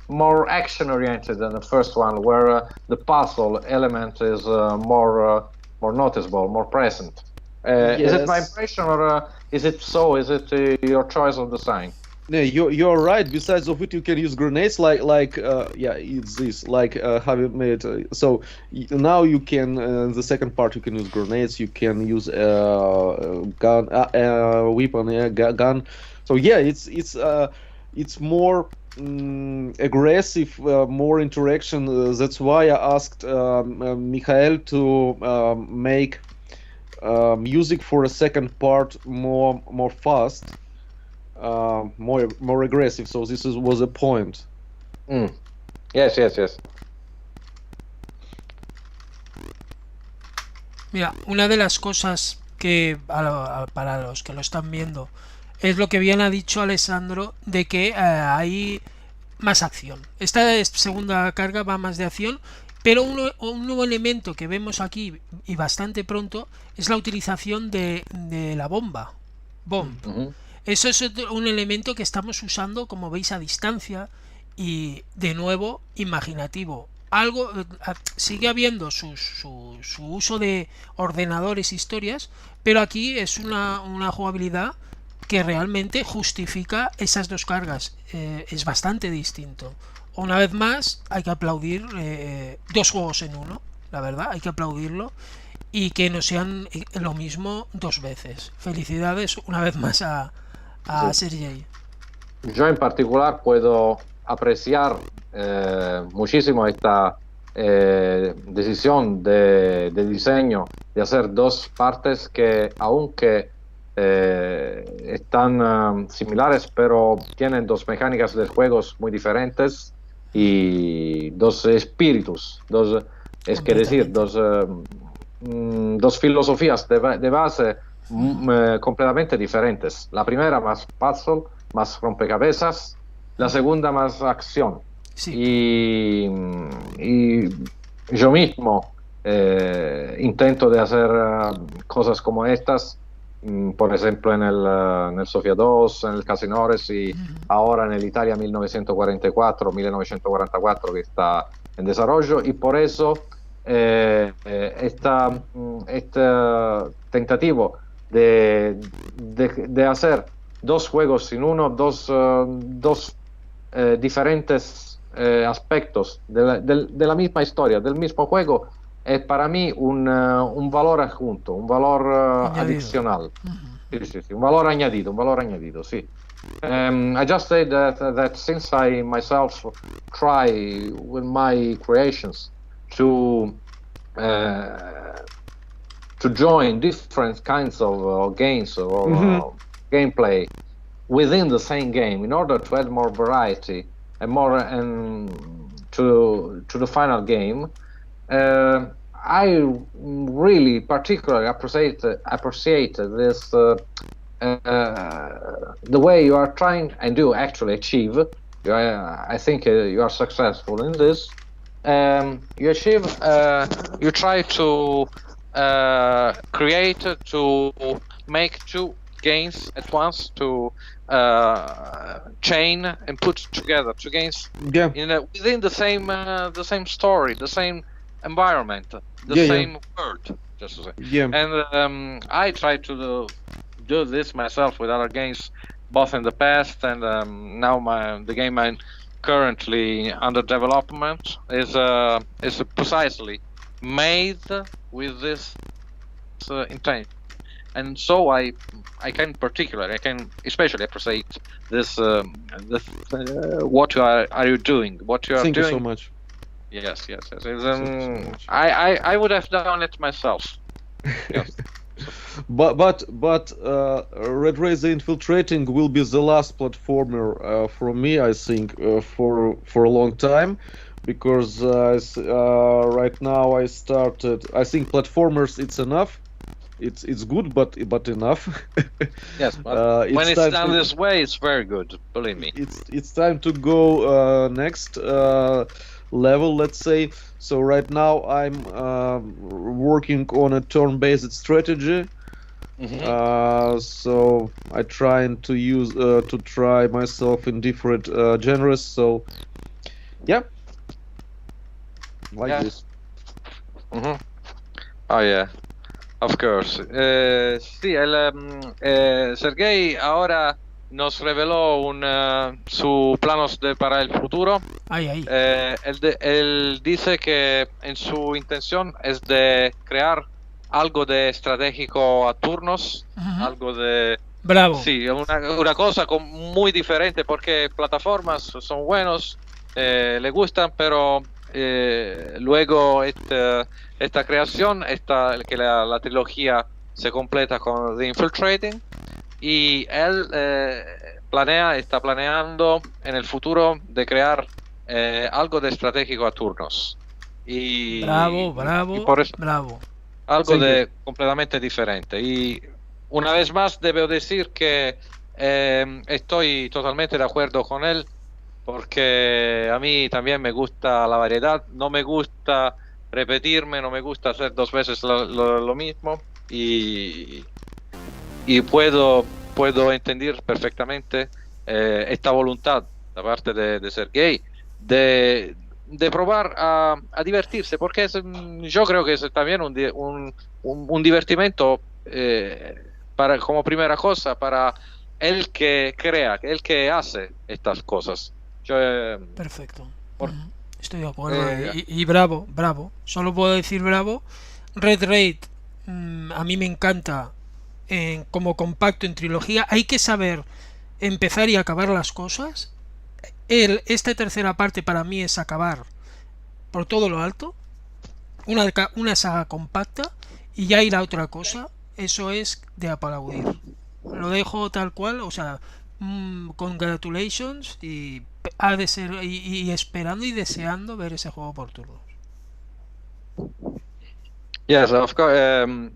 more action-oriented than the first one, where the puzzle element is more noticeable, more present. Yes. Is it my impression, or is it so? Is it your choice of design? Yeah, you're right. Besides of it, you can use grenades it's this Javi made. So now you can in the second part you can use grenades. You can use gun, weapon, gun. So yeah, it's more aggressive, more interaction. That's why I asked Mikhail to make music for a second part more fast, more aggressive. So this was a point. Yes. Mira, una de las cosas que para los que lo están viendo es lo que bien ha dicho Alessandro, de que hay más acción. Esta segunda carga va más de acción, pero un nuevo elemento que vemos aquí y bastante pronto es la utilización de la bomba. Eso es un elemento que estamos usando, como veis, a distancia y de nuevo imaginativo. Algo sigue habiendo su uso de ordenadores, historias, pero aquí es una jugabilidad que realmente justifica esas dos cargas. Es bastante distinto. Una vez más, hay que aplaudir dos juegos en uno, la verdad, hay que aplaudirlo, y que no sean lo mismo dos veces. Felicidades una vez más a Sergei. Yo en particular puedo apreciar muchísimo esta decisión de diseño de hacer dos partes que, aunque están similares, pero tienen dos mecánicas de juegos muy diferentes y dos espíritus, es que decir, dos filosofías de base completamente diferentes. La primera más puzzle, más rompecabezas, la segunda más acción. Sí. Y yo mismo intento de hacer cosas como estas, por ejemplo en el Sofia 2, en el Casinores y ahora en el Italia 1944 que está en desarrollo, y por eso este tentativo de hacer dos juegos en uno, dos diferentes aspectos de la misma historia, del mismo juego, es para mí un valor adjunto, un valor adicional. Sí, un valor añadido, sí. I just say that since I myself try with my creations to join different kinds of games or gameplay within the same game in order to add more variety and more to the final game, I really particularly appreciate this the way you are trying and do actually achieve. I think you are successful in this. You try to create, to make two games at once, to chain and put together two games within the same story, the same environment, the same world, just to say. And I try to do this myself with other games, both in the past and now the game I'm currently under development is precisely made with this intent. And so I can especially appreciate this what are you doing, what you are doing. Thank you so much. Yes. I would have done it myself. Yes. But Red Razor Infiltrating will be the last platformer from me, I think, for a long time, because right now I started. I think platformers it's enough. It's good, but enough. Yes, but when it's done this way, it's very good. Believe me. It's time to go next level, let's say. So right now I'm working on a turn-based strategy. So I trying to try myself in different genres. So yeah, this. Oh yeah, of course. Sí, Sergei ahora nos reveló sus planos para el futuro. Él dice que en su intención es de crear algo de estratégico a turnos, algo de... Bravo. Sí, una cosa muy diferente, porque plataformas son buenos, le gustan, pero luego esta creación, que la trilogía se completa con The Infiltrating, y él está planeando en el futuro de crear algo de estratégico a turnos. Bravo, y por eso, bravo. Algo completamente diferente. Y una vez más debo decir que estoy totalmente de acuerdo con él, porque a mí también me gusta la variedad, no me gusta repetirme, no me gusta hacer dos veces lo mismo, y puedo entender perfectamente esta voluntad da parte de Sergei de probar a divertirse, porque yo creo que es también un divertimento como primera cosa para el que crea, el que hace estas cosas. Perfecto. Estoy de acuerdo. Y bravo. Solo puedo decir bravo. Red Raid, a mí me encanta como compacto en trilogía. Hay que saber empezar y acabar las cosas. Esta tercera parte para mí es acabar por todo lo alto una saga compacta y ya ir a otra cosa. Eso es de aplaudir. Lo dejo tal cual, o sea, congratulations y ha de ser y esperando y deseando ver ese juego por turnos. Yes, of course.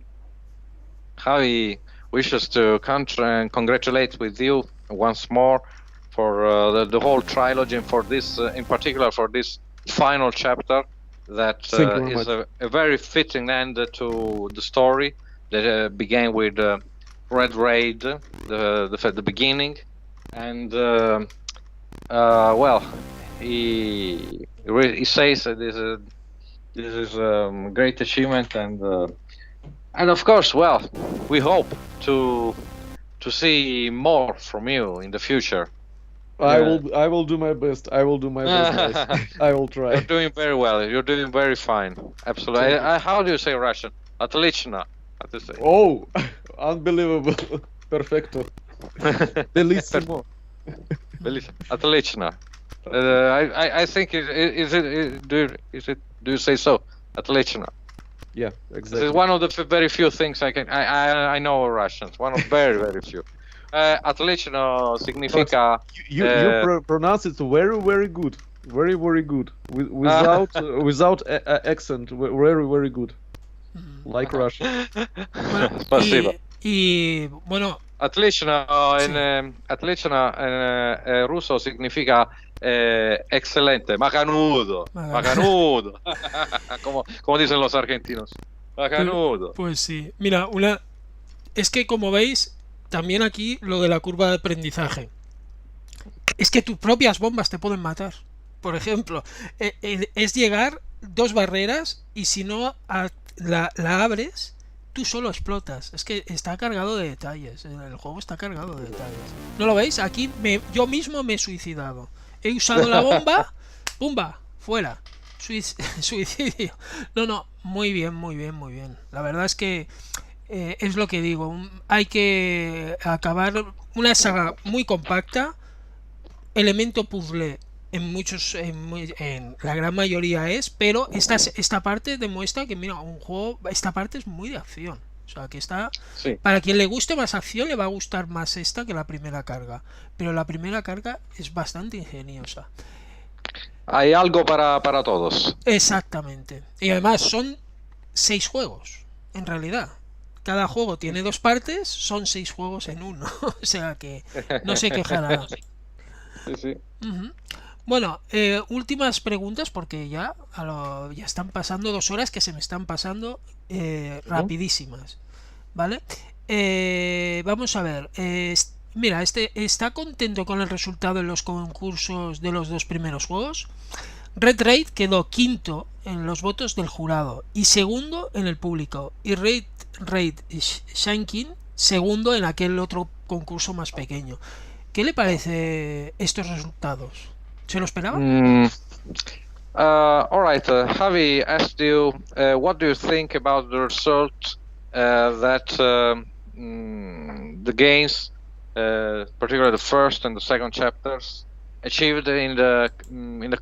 Javi wishes to congratulate with you once more for the whole trilogy and for this, in particular, for this final chapter that is a very fitting end to the story that began with Red Raid, the beginning, and well, he says that this is a great achievement, and of course, well, we hope to see more from you in the future. I will do my best. I will do my best, guys. I will try. You're doing very well. You're doing very fine. Absolutely. How do you say Russian? Отлично. How to say? Oh, unbelievable. Perfecto. Bellissimo. Отлично. I think do you say so? Отлично. Yeah, exactly. This is one of the very few things I know Russians. One of very few. Отлично significa. You pronounce it very good. Very good. Without accent. Very good. Like Russian. Спасибо. Y bueno. Отлично en ruso significa excelente, macanudo. como dicen los argentinos. Macanudo. Pues sí. Mira, es que como veis, también aquí lo de la curva de aprendizaje. Es que tus propias bombas te pueden matar. Por ejemplo, es llegar 2 barreras y si no la abres, tú solo explotas. Es que está cargado de detalles. El juego está cargado de detalles. ¿No lo veis? Aquí yo mismo me he suicidado. He usado la bomba, ¡pumba! Fuera. Suicidio. No, muy bien. La verdad es que es lo que digo. Hay que acabar una saga muy compacta. Elemento puzzle en la gran mayoría pero esta parte demuestra que mira, esta parte es muy de acción. O sea, que sí. Para quien le guste más acción le va a gustar más esta que la primera carga. Pero la primera carga es bastante ingeniosa. Hay algo para todos. Exactamente. Y además son 6 juegos, en realidad. Cada juego tiene 2 partes, son 6 juegos en uno. O sea que no se quejará. Sí. Uh-huh. Bueno, últimas preguntas porque ya están pasando 2 horas que se me están pasando rapidísimas, ¿vale? Vamos a ver, mira, ¿está contento con el resultado en los concursos de los 2 primeros juegos? Red Raid quedó 5º en los votos del jurado y 2º en el público, y Raid Shankin 2º en aquel otro concurso más pequeño. ¿Qué le parece estos resultados? ¿Se lo esperaba? All right, Javi asked you, what do you think about the result that the games, particularly the first and the second chapters, achieved in the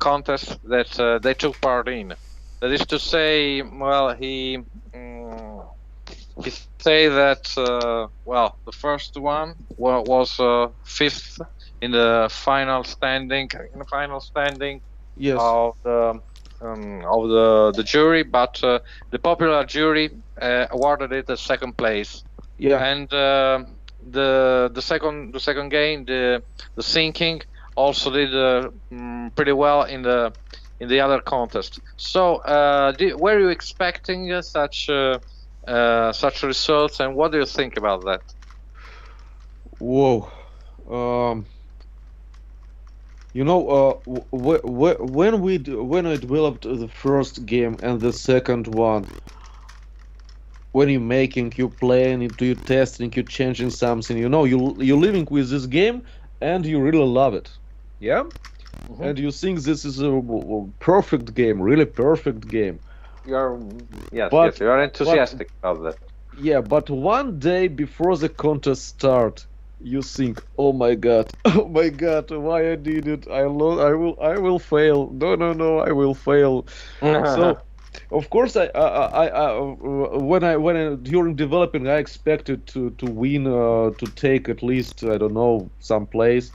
contest that they took part in? That is to say, well, he say that well, the first one was 5th in the final standing. Yes. Of the jury, but the popular jury awarded it a 2nd place. Yeah. And the second game, the sinking, also did pretty well in the other contest. So were you expecting such results, and what do you think about that? Whoa. You know, when I developed the first game and the second one, when you're making, you're playing it, you're testing, you're changing something, you know, you're living with this game and you really love it, yeah? Mm-hmm. And you think this is a perfect game, really perfect game. Yes, you are enthusiastic about that. Yeah, but one day before the contest start, you think, oh my god, why I did it? I will fail. No, I will fail. Of course, when I during developing, I expected to win, to take at least, I don't know, some place.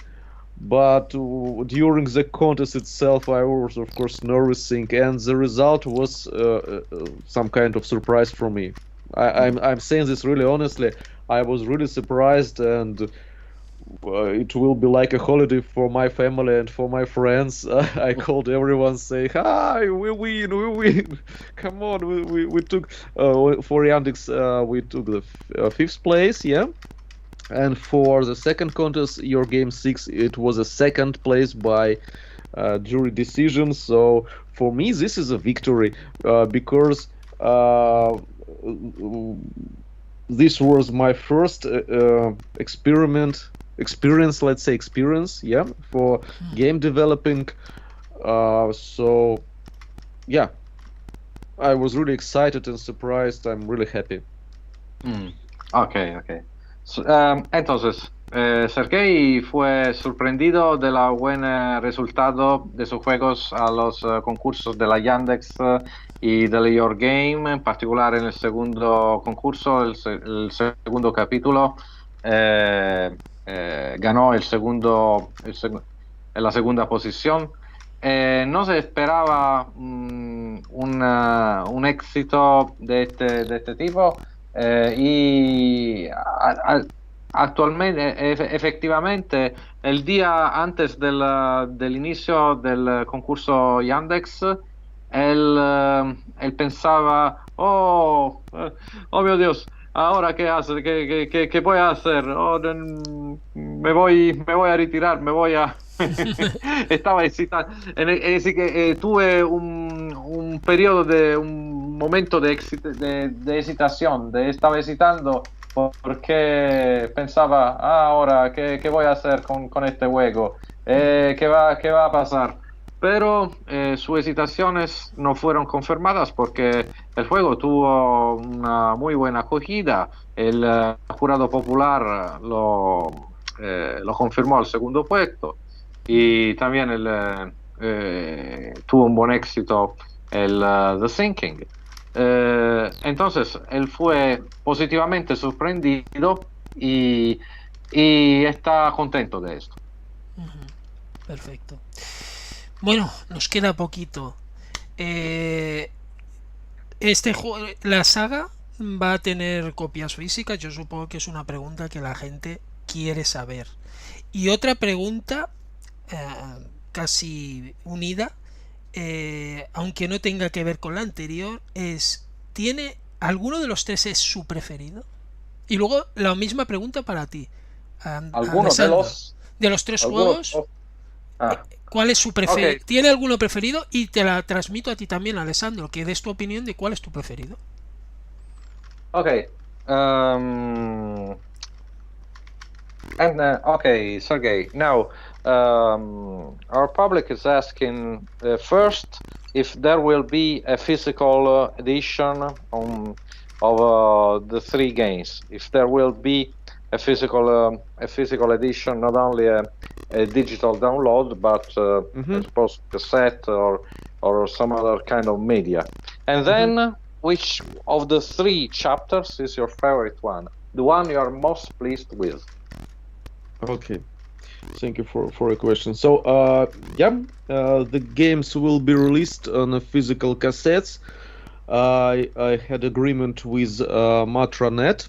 But during the contest itself, I was of course nervousing, and the result was some kind of surprise for me. I'm saying this really honestly. I was really surprised, and it will be like a holiday for my family and for my friends. I called everyone, say, "Hi, we win, we win! Come on, we took for Yandex, we took the fifth place, yeah." And for the second contest, Your Game 6, it was a second place by jury decision. So for me, this is a victory because this was my first experience, yeah, for game developing. So yeah, I was really excited and surprised. I'm really happy. Okay. Entonces, Sergei fue sorprendido de la buena resultado de sus juegos a los concursos de la Yandex y del Your Game, en particular en el segundo concurso, el segundo capítulo, ganó en la segunda posición. No se esperaba un éxito de este tipo. Y actualmente, efectivamente, el día antes del inicio del concurso Yandex, él pensaba, oh meu Dios, ahora qué hace, qué voy a hacer, me voy a retirar, estaba excitado, es decir que tuve un periodo un momento de excitación, estaba excitando porque pensaba, ahora qué voy a hacer con este juego, qué va a pasar. Pero sus excitaciones no fueron confirmadas porque el juego tuvo una muy buena acogida. El jurado popular lo confirmó al segundo puesto y también tuvo un buen éxito The Thinking. Entonces él fue positivamente sorprendido y está contento de esto. Perfecto. Bueno, nos queda poquito. La saga va a tener copias físicas. Yo supongo que es una pregunta que la gente quiere saber. Y otra pregunta casi unida, aunque no tenga que ver con la anterior, es: ¿tiene alguno de los tres es su preferido? Y luego la misma pregunta para ti, ¿Alguno de los tres juegos? ¿Cuál es su preferido? Okay. ¿Tiene alguno preferido? Y te la transmito a ti también, Alessandro, que des tu opinión de cuál es tu preferido. Okay. Okay, Sergei. Now, our public is asking first if there will be a physical edition of the three games. If there will be a physical edition, not only a digital download, but I suppose cassette or some other kind of media. And then, which of the three chapters is your favorite one? The one you are most pleased with? Okay, thank you for a question. So, the games will be released on physical cassettes. I had agreement with Matranet.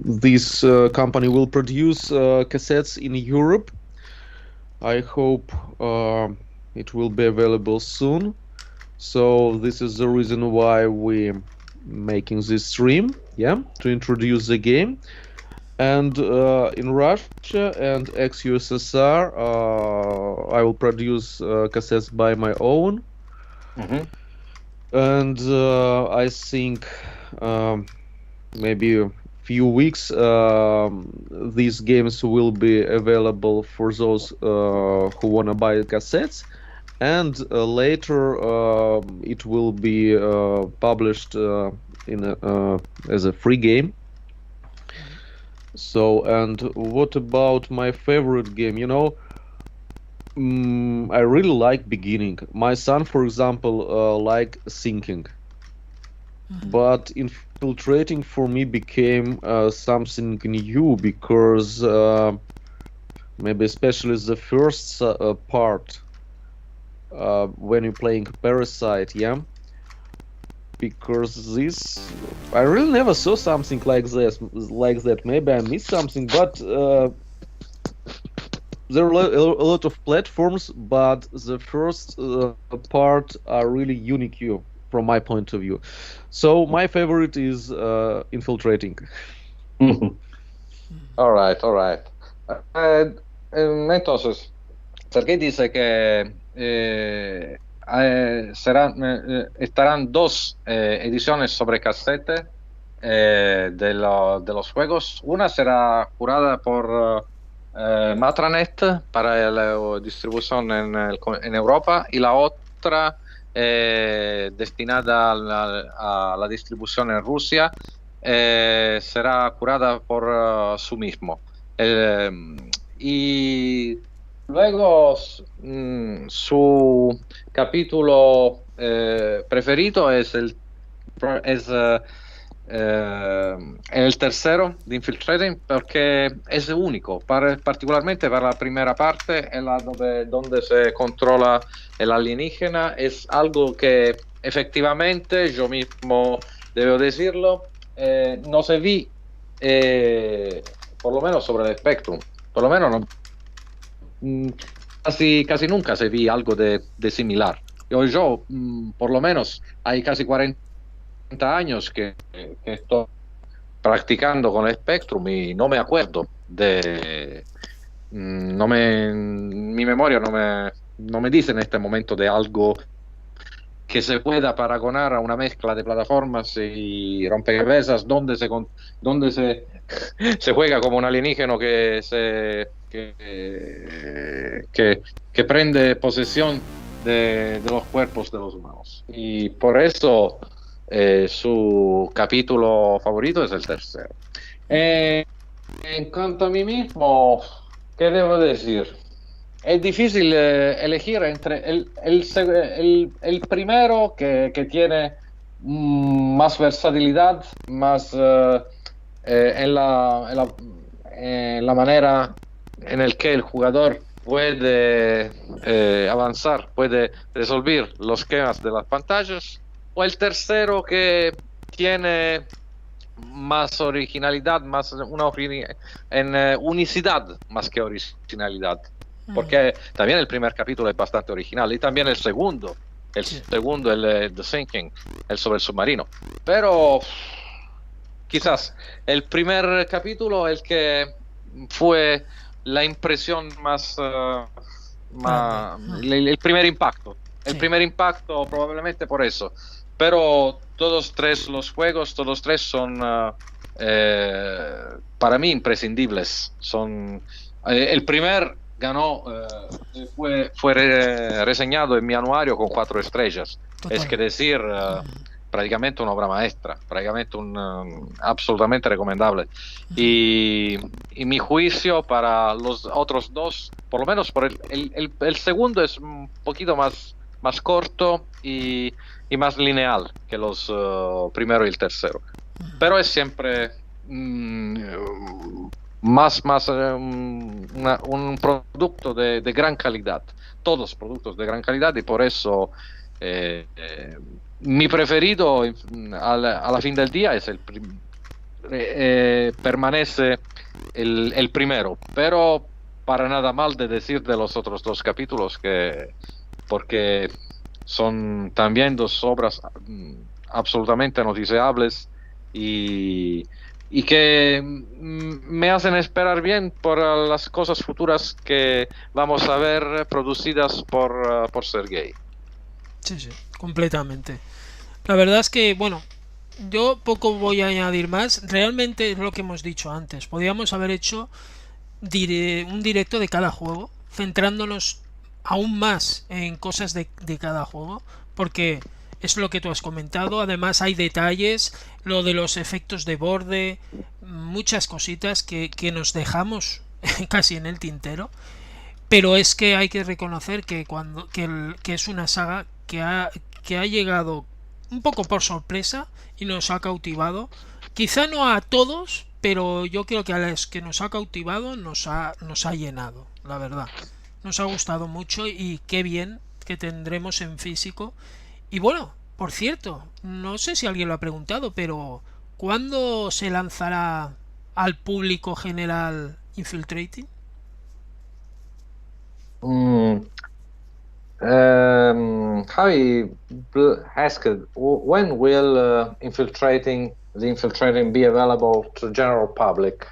This company will produce cassettes in Europe. I hope it will be available soon. So this is the reason why we're making this stream, to introduce the game. And in Russia and ex-USSR, I will produce cassettes by my own. And I think maybe a few weeks these games will be available for those who want to buy cassettes, and later it will be published as a free game. So, and what about my favorite game? I really like beginning. My son, for example, like thinking, but infiltrating for me became something new because maybe especially the first part when you're playing Parasite, yeah. Because this, I really never saw something like this, like that. Maybe I missed something, but there are a lot of platforms, but the first part are really unique from my point of view. So my favorite is Infiltrating. All right, all right. Entonces, Sergei dice que estarán dos ediciones sobre casete de los juegos. Una será curada por Matranet para la distribución en Europa y la otra destinada a la distribución en Rusia será curada por su mismo. Y luego su capítulo preferido es el tercero de Infiltrating porque es único, particularmente para la primera parte, en la donde se controla el alienígena. Es algo que efectivamente, yo mismo debo decirlo, no se vi, por lo menos sobre el Spectrum, por lo menos no, casi nunca se vi algo de similar. Yo, por lo menos, hay casi 40 años que estoy practicando con el Spectrum y no me acuerdo de... mi memoria no me dice en este momento de algo que se pueda paragonar a una mezcla de plataformas y rompecabezas donde se juega como un alienígena que prende posesión de los cuerpos de los humanos. Y por eso su capítulo favorito es el tercero. En cuanto a mí mismo, ¿qué debo decir? Es difícil elegir entre el primero que tiene más versatilidad, más en la manera en el que el jugador puede avanzar, puede resolver los esquemas de las pantallas, o el tercero que tiene más originalidad, más unicidad más que originalidad. Porque también el primer capítulo es bastante original y también el segundo, el The Sinking, el sobre el submarino. Pero quizás el primer capítulo, el que fue la impresión el primer impacto. El primer impacto probablemente por eso. Pero todos tres los juegos, todos tres son para mí imprescindibles. El primer ganó, fue reseñado en mi anuario con 4 estrellas. Total. Es que decir, prácticamente una obra maestra, prácticamente absolutamente recomendable. Y mi juicio para los otros dos, por lo menos por el segundo es un poquito más corto y más lineal que los primero y el tercero. Pero es siempre un producto de gran calidad, todos productos de gran calidad, y por eso mi preferido a la fin del día es permanece el primero, pero para nada mal de decir de los otros dos capítulos, porque son también dos obras absolutamente noticiables y que me hacen esperar bien por las cosas futuras que vamos a ver producidas por Sergei. Sí, completamente. La verdad es que, bueno, yo poco voy a añadir más. Realmente es lo que hemos dicho antes. Podríamos haber hecho un directo de cada juego, centrándonos aún más en cosas de cada juego, porque es lo que tú has comentado. Además hay detalles, lo de los efectos de borde, muchas cositas que nos dejamos casi en el tintero. pero es que hay que reconocer que que es una saga que ha llegado un poco por sorpresa y nos ha cautivado. Quizá no a todos, pero yo creo que a los que nos ha cautivado nos ha llenado, la verdad. Nos ha gustado mucho y qué bien que tendremos en físico. Y bueno, por cierto, no sé si alguien lo ha preguntado, pero ¿cuándo se lanzará al público general Infiltrating? Javi asked, when will the infiltrating be available to the general public?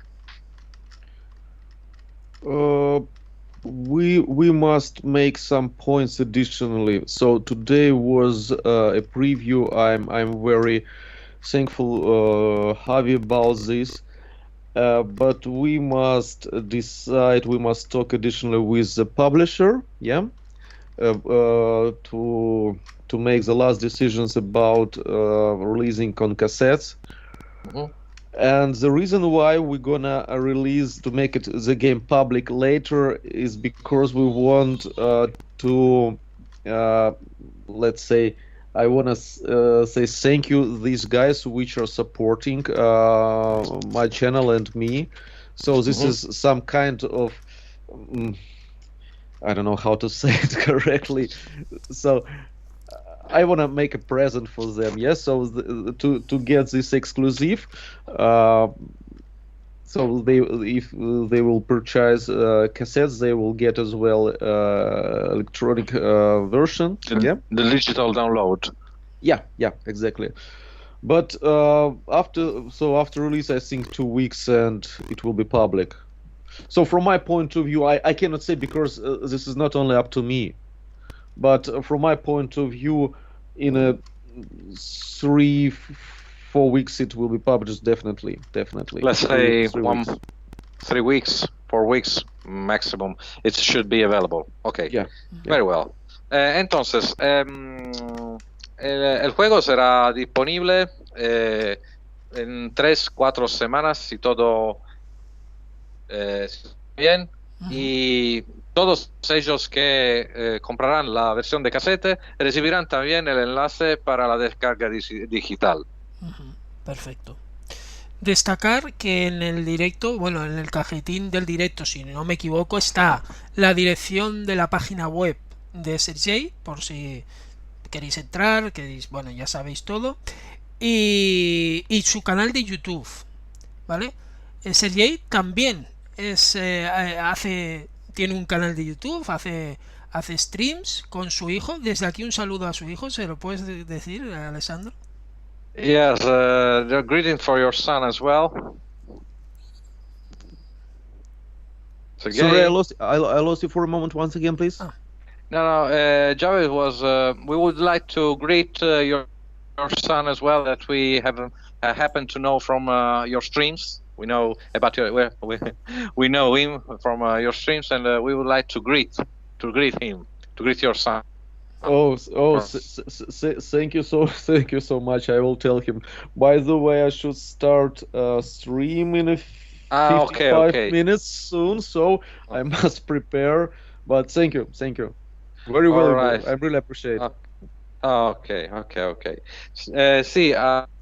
We must make some points additionally. So today was a preview. I'm very thankful, Javi, about this. But we must decide. We must talk additionally with the publisher. Yeah. To make the last decisions about releasing on cassettes. Mm-hmm. And the reason why we're gonna release to make it the game public later is because we want to let's say, I wanna say thank you these guys which are supporting my channel and me. So this is some kind of I don't know how to say it correctly. So I want to make a present for them, yes. So to get this exclusive, so if they will purchase cassettes, they will get as well electronic version. The digital download. Yeah, exactly. But after release, I think 2 weeks, and it will be public. So from my point of view, I cannot say because this is not only up to me. But from my point of view, in a 3-4 weeks it will be published, definitely. Let's say 3 weeks, 4 weeks maximum. It should be available. Okay. Yeah. Very well. Entonces, el juego será disponible en 3-4 semanas si todo bien. Y todos ellos que comprarán la versión de casete recibirán también el enlace para la descarga digital. Perfecto. Destacar que en el directo, bueno, en el cajetín del directo, si no me equivoco, está la dirección de la página web de Sergei, por si queréis entrar, bueno, ya sabéis todo, y su canal de YouTube, ¿vale? Sergei también tiene un canal de YouTube, hace streams con su hijo. Desde aquí un saludo a su hijo, ¿se lo puedes decir, Alessandro? Yes, a greeting for your son as well. Sergei? Sorry, I lost you for a moment. Once again, please. No, Javid was. We would like to greet your son as well, that we have happened to know from your streams. We know about we know him from your streams, and we would like to greet your son. Thank you so much. I will tell him. By the way, I should start stream in 55 minutes soon, so I must prepare. But thank you. Very well. Right. I really appreciate it. Okay. Sí.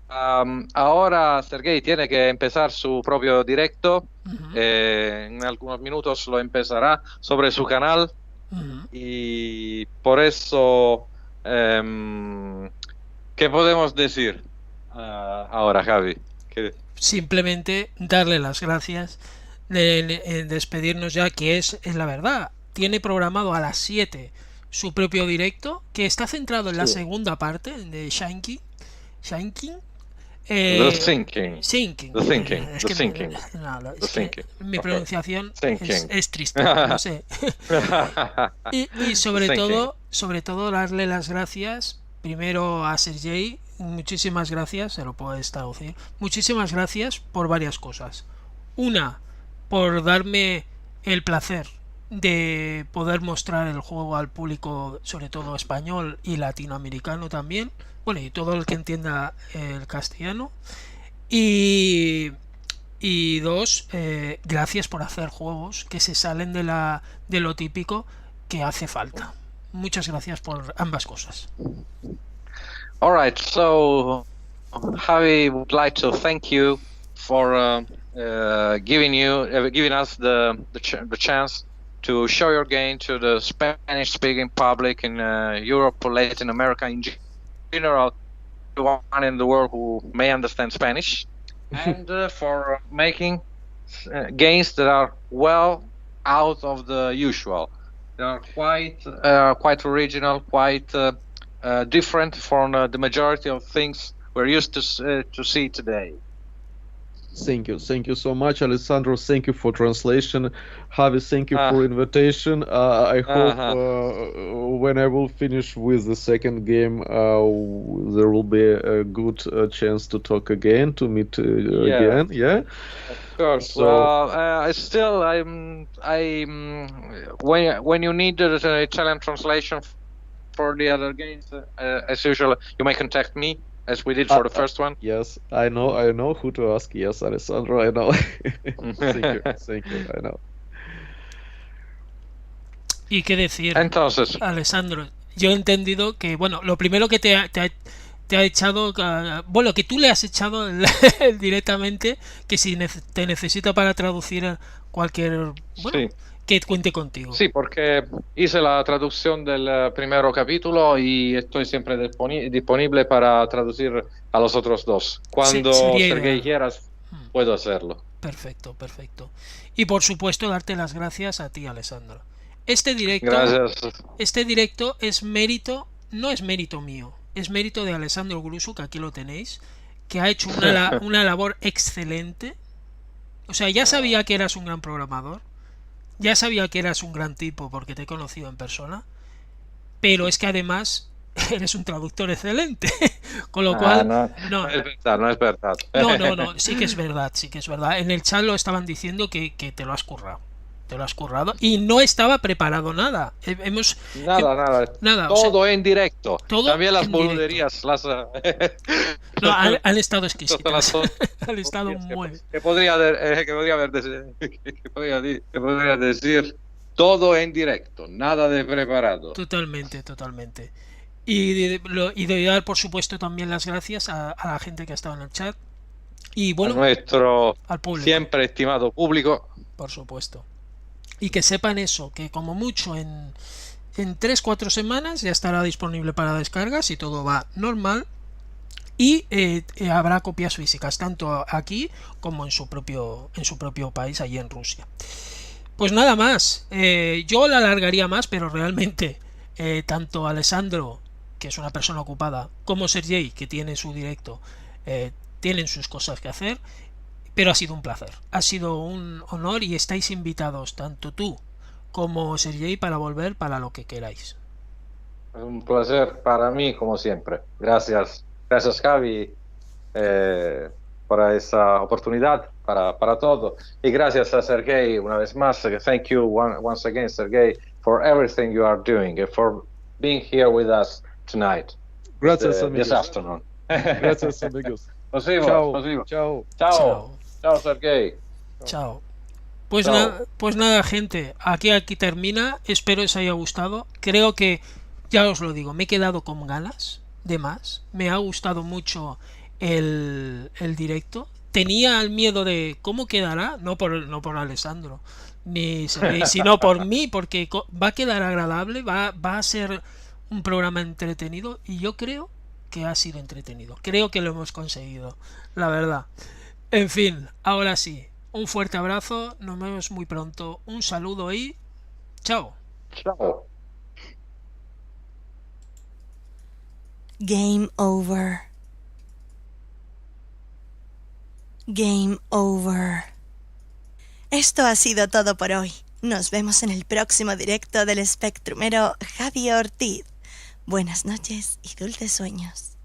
Ahora Sergei tiene que empezar su propio directo. En algunos minutos lo empezará sobre su canal. Y por eso, ¿qué podemos decir ahora, Javi? Simplemente darle las gracias, despedirnos ya, que es la verdad. Tiene programado a las 7 su propio directo, que está centrado en la segunda parte de Shinking. The Thinking. Mi pronunciación es triste, no sé. y sobre todo darle las gracias primero a Sergei. Muchísimas gracias, se lo puedes traducir. Muchísimas gracias por varias cosas. Una, por darme el placer de poder mostrar el juego al público, sobre todo español y latinoamericano también, bueno, y todo el que entienda el castellano, y Y dos, gracias por hacer juegos que se salen de lo típico, que hace falta. Muchas gracias por ambas cosas. All right, so Javi would like to thank you for giving us the chance to show your game to the Spanish-speaking public in Europe, Latin America in general, everyone in the world who may understand Spanish, and for making games that are well out of the usual. They are quite original, quite different from the majority of things we're used to see today. Thank you so much, Alessandro. Thank you for translation. Javi, thank you for invitation. I hope when I will finish with the second game, there will be a good chance to talk again, to meet again. Yeah. Of course. So, when you need the Italian translation for the other games, as usual, you may contact me, as we did for the first one. Yes, I know who to ask. Yes, Alessandro, I know. Thank you, I know. Y qué decir, Entonces, Alessandro, yo he entendido que, bueno, lo primero que te ha echado, bueno, que tú le has echado directamente, que si te necesita para traducir cualquier, bueno, sí, que cuente contigo. sí, porque hice la traducción del primer capítulo y estoy siempre disponible para traducir a los otros dos. Cuando Sergei quieras, puedo hacerlo. Perfecto. Y por supuesto, darte las gracias a ti, Alessandro. Este directo es mérito, no es mérito mío, es mérito de Alessandro Grussu, que aquí lo tenéis, que ha hecho una labor excelente. O sea, ya sabía que eras un gran programador, ya sabía que eras un gran tipo porque te he conocido en persona, pero es que además eres un traductor excelente, con lo cual no es verdad. No, sí que es verdad. En el chat lo estaban diciendo que te lo has currado. Y no estaba preparado nada. Nada. Todo en directo. También las boluderías. No, han estado exquisitas. Han estado muy. Que podría decir todo en directo, nada de preparado. Totalmente. Y de dar, por supuesto, también las gracias a la gente que ha estado en el chat. Y bueno, a nuestro al público, siempre estimado público. Por supuesto. Y que sepan eso, que como mucho en 3-4 semanas ya estará disponible para descarga, si todo va normal. Y habrá copias físicas, tanto aquí como en su propio país, allí en Rusia. Pues nada más. Yo la alargaría más, pero realmente tanto Alessandro, que es una persona ocupada, como Sergei, que tiene su directo, tienen sus cosas que hacer. Pero ha sido un placer, ha sido un honor y estáis invitados, tanto tú como Sergei, para volver para lo que queráis. Es un placer para mí, como siempre. Gracias Javi, por esa oportunidad, para todo. Y gracias a Sergei una vez más. Thank you once again, Sergei, for everything you are doing and for being here with us tonight. Gracias, amigos. This afternoon. Gracias, amigos. Chao, Sergei. Chao. Pues nada, gente, aquí termina. Espero os haya gustado. Creo que, ya os lo digo, me he quedado con ganas de más. Me ha gustado mucho el directo. Tenía el miedo de cómo quedará, no por Alessandro, sino por mí, porque va a quedar agradable, va a ser un programa entretenido, y yo creo que ha sido entretenido. Creo que lo hemos conseguido, la verdad. En fin, ahora sí, un fuerte abrazo, nos vemos muy pronto, un saludo y chao. Chao. Game over. Game over. Esto ha sido todo por hoy. Nos vemos en el próximo directo del espectrumero Javi Ortiz. Buenas noches y dulces sueños.